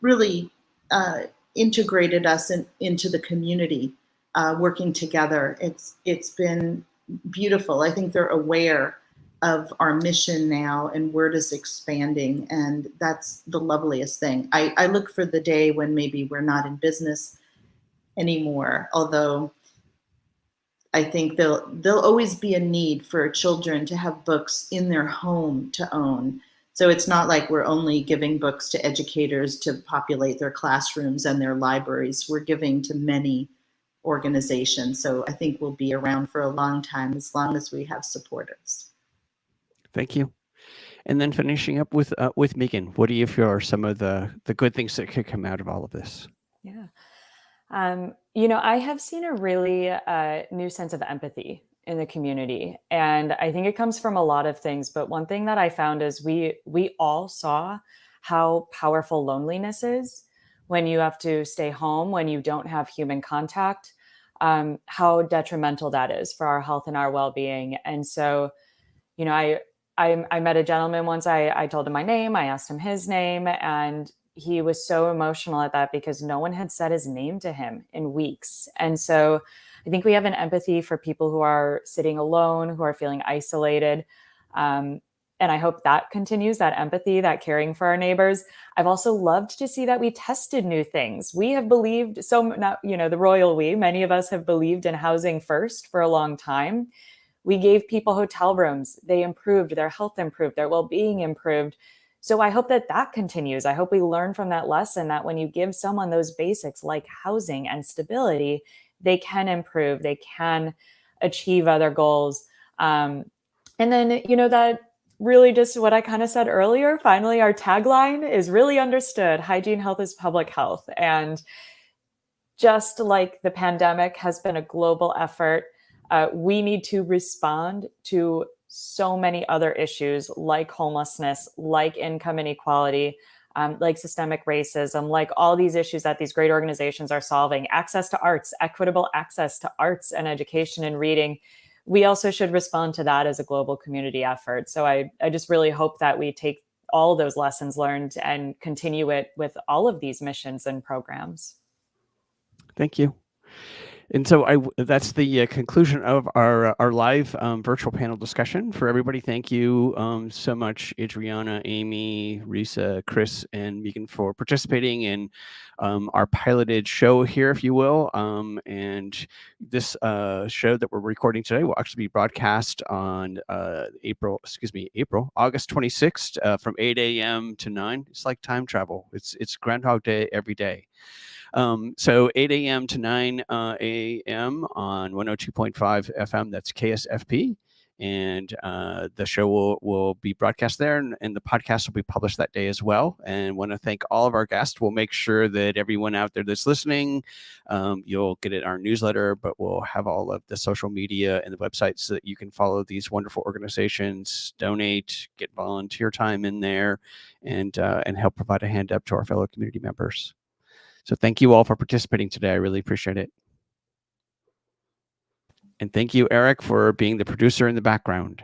really integrated us into the community, working together. It's been beautiful. I think they're aware of our mission now, and word is expanding, and that's the loveliest thing. I look for the day when maybe we're not in business anymore, although I think there'll always be a need for children to have books in their home to own. So it's not like we're only giving books to educators to populate their classrooms and their libraries. We're giving to many organizations. So I think we'll be around for a long time, as long as we have supporters. Thank you. And then finishing up with Megan, what do you feel are some of the good things that could come out of all of this? Yeah. I have seen a really new sense of empathy in the community. And I think it comes from a lot of things. But one thing that I found is we all saw how powerful loneliness is when you have to stay home, when you don't have human contact, how detrimental that is for our health and our well-being. And so, I met a gentleman once. I told him my name. I asked him his name, and he was so emotional at that because no one had said his name to him in weeks. And so I think we have an empathy for people who are sitting alone, who are feeling isolated. And I hope that continues, that empathy, that caring for our neighbors. I've also loved to see that we tested new things. We have believed the royal we, many of us have believed in housing first for a long time. We gave people hotel rooms. They improved, their health improved, their well-being improved. So I hope that continues. I hope we learn from that lesson that when you give someone those basics like housing and stability, they can improve, they can achieve other goals. And then, that really just what I kind of said earlier, finally, our tagline is really understood. Hygiene, health is public health. And just like the pandemic has been a global effort, we need to respond to so many other issues like homelessness, like income inequality, like systemic racism, like all these issues that these great organizations are solving, access to arts, equitable access to arts and education and reading. We also should respond to that as a global community effort. So I just really hope that we take all those lessons learned and continue it with all of these missions and programs. Thank you. And so that's the conclusion of our live virtual panel discussion. For everybody, thank you so much, Adriana, Amy, Risa, Chris, and Megan for participating in our piloted show here, if you will. And this show that we're recording today will actually be broadcast on August 26th from 8 a.m. to 9. It's like time travel. It's Groundhog Day every day. So 8 a.m. to 9 a.m. on 102.5 FM, that's KSFP. And the show will be broadcast there, and the podcast will be published that day as well. And want to thank all of our guests. We'll make sure that everyone out there that's listening, you'll get it in our newsletter, but we'll have all of the social media and the website so that you can follow these wonderful organizations, donate, get volunteer time in there, and help provide a hand up to our fellow community members. So thank you all for participating today. I really appreciate it. And thank you, Eric, for being the producer in the background.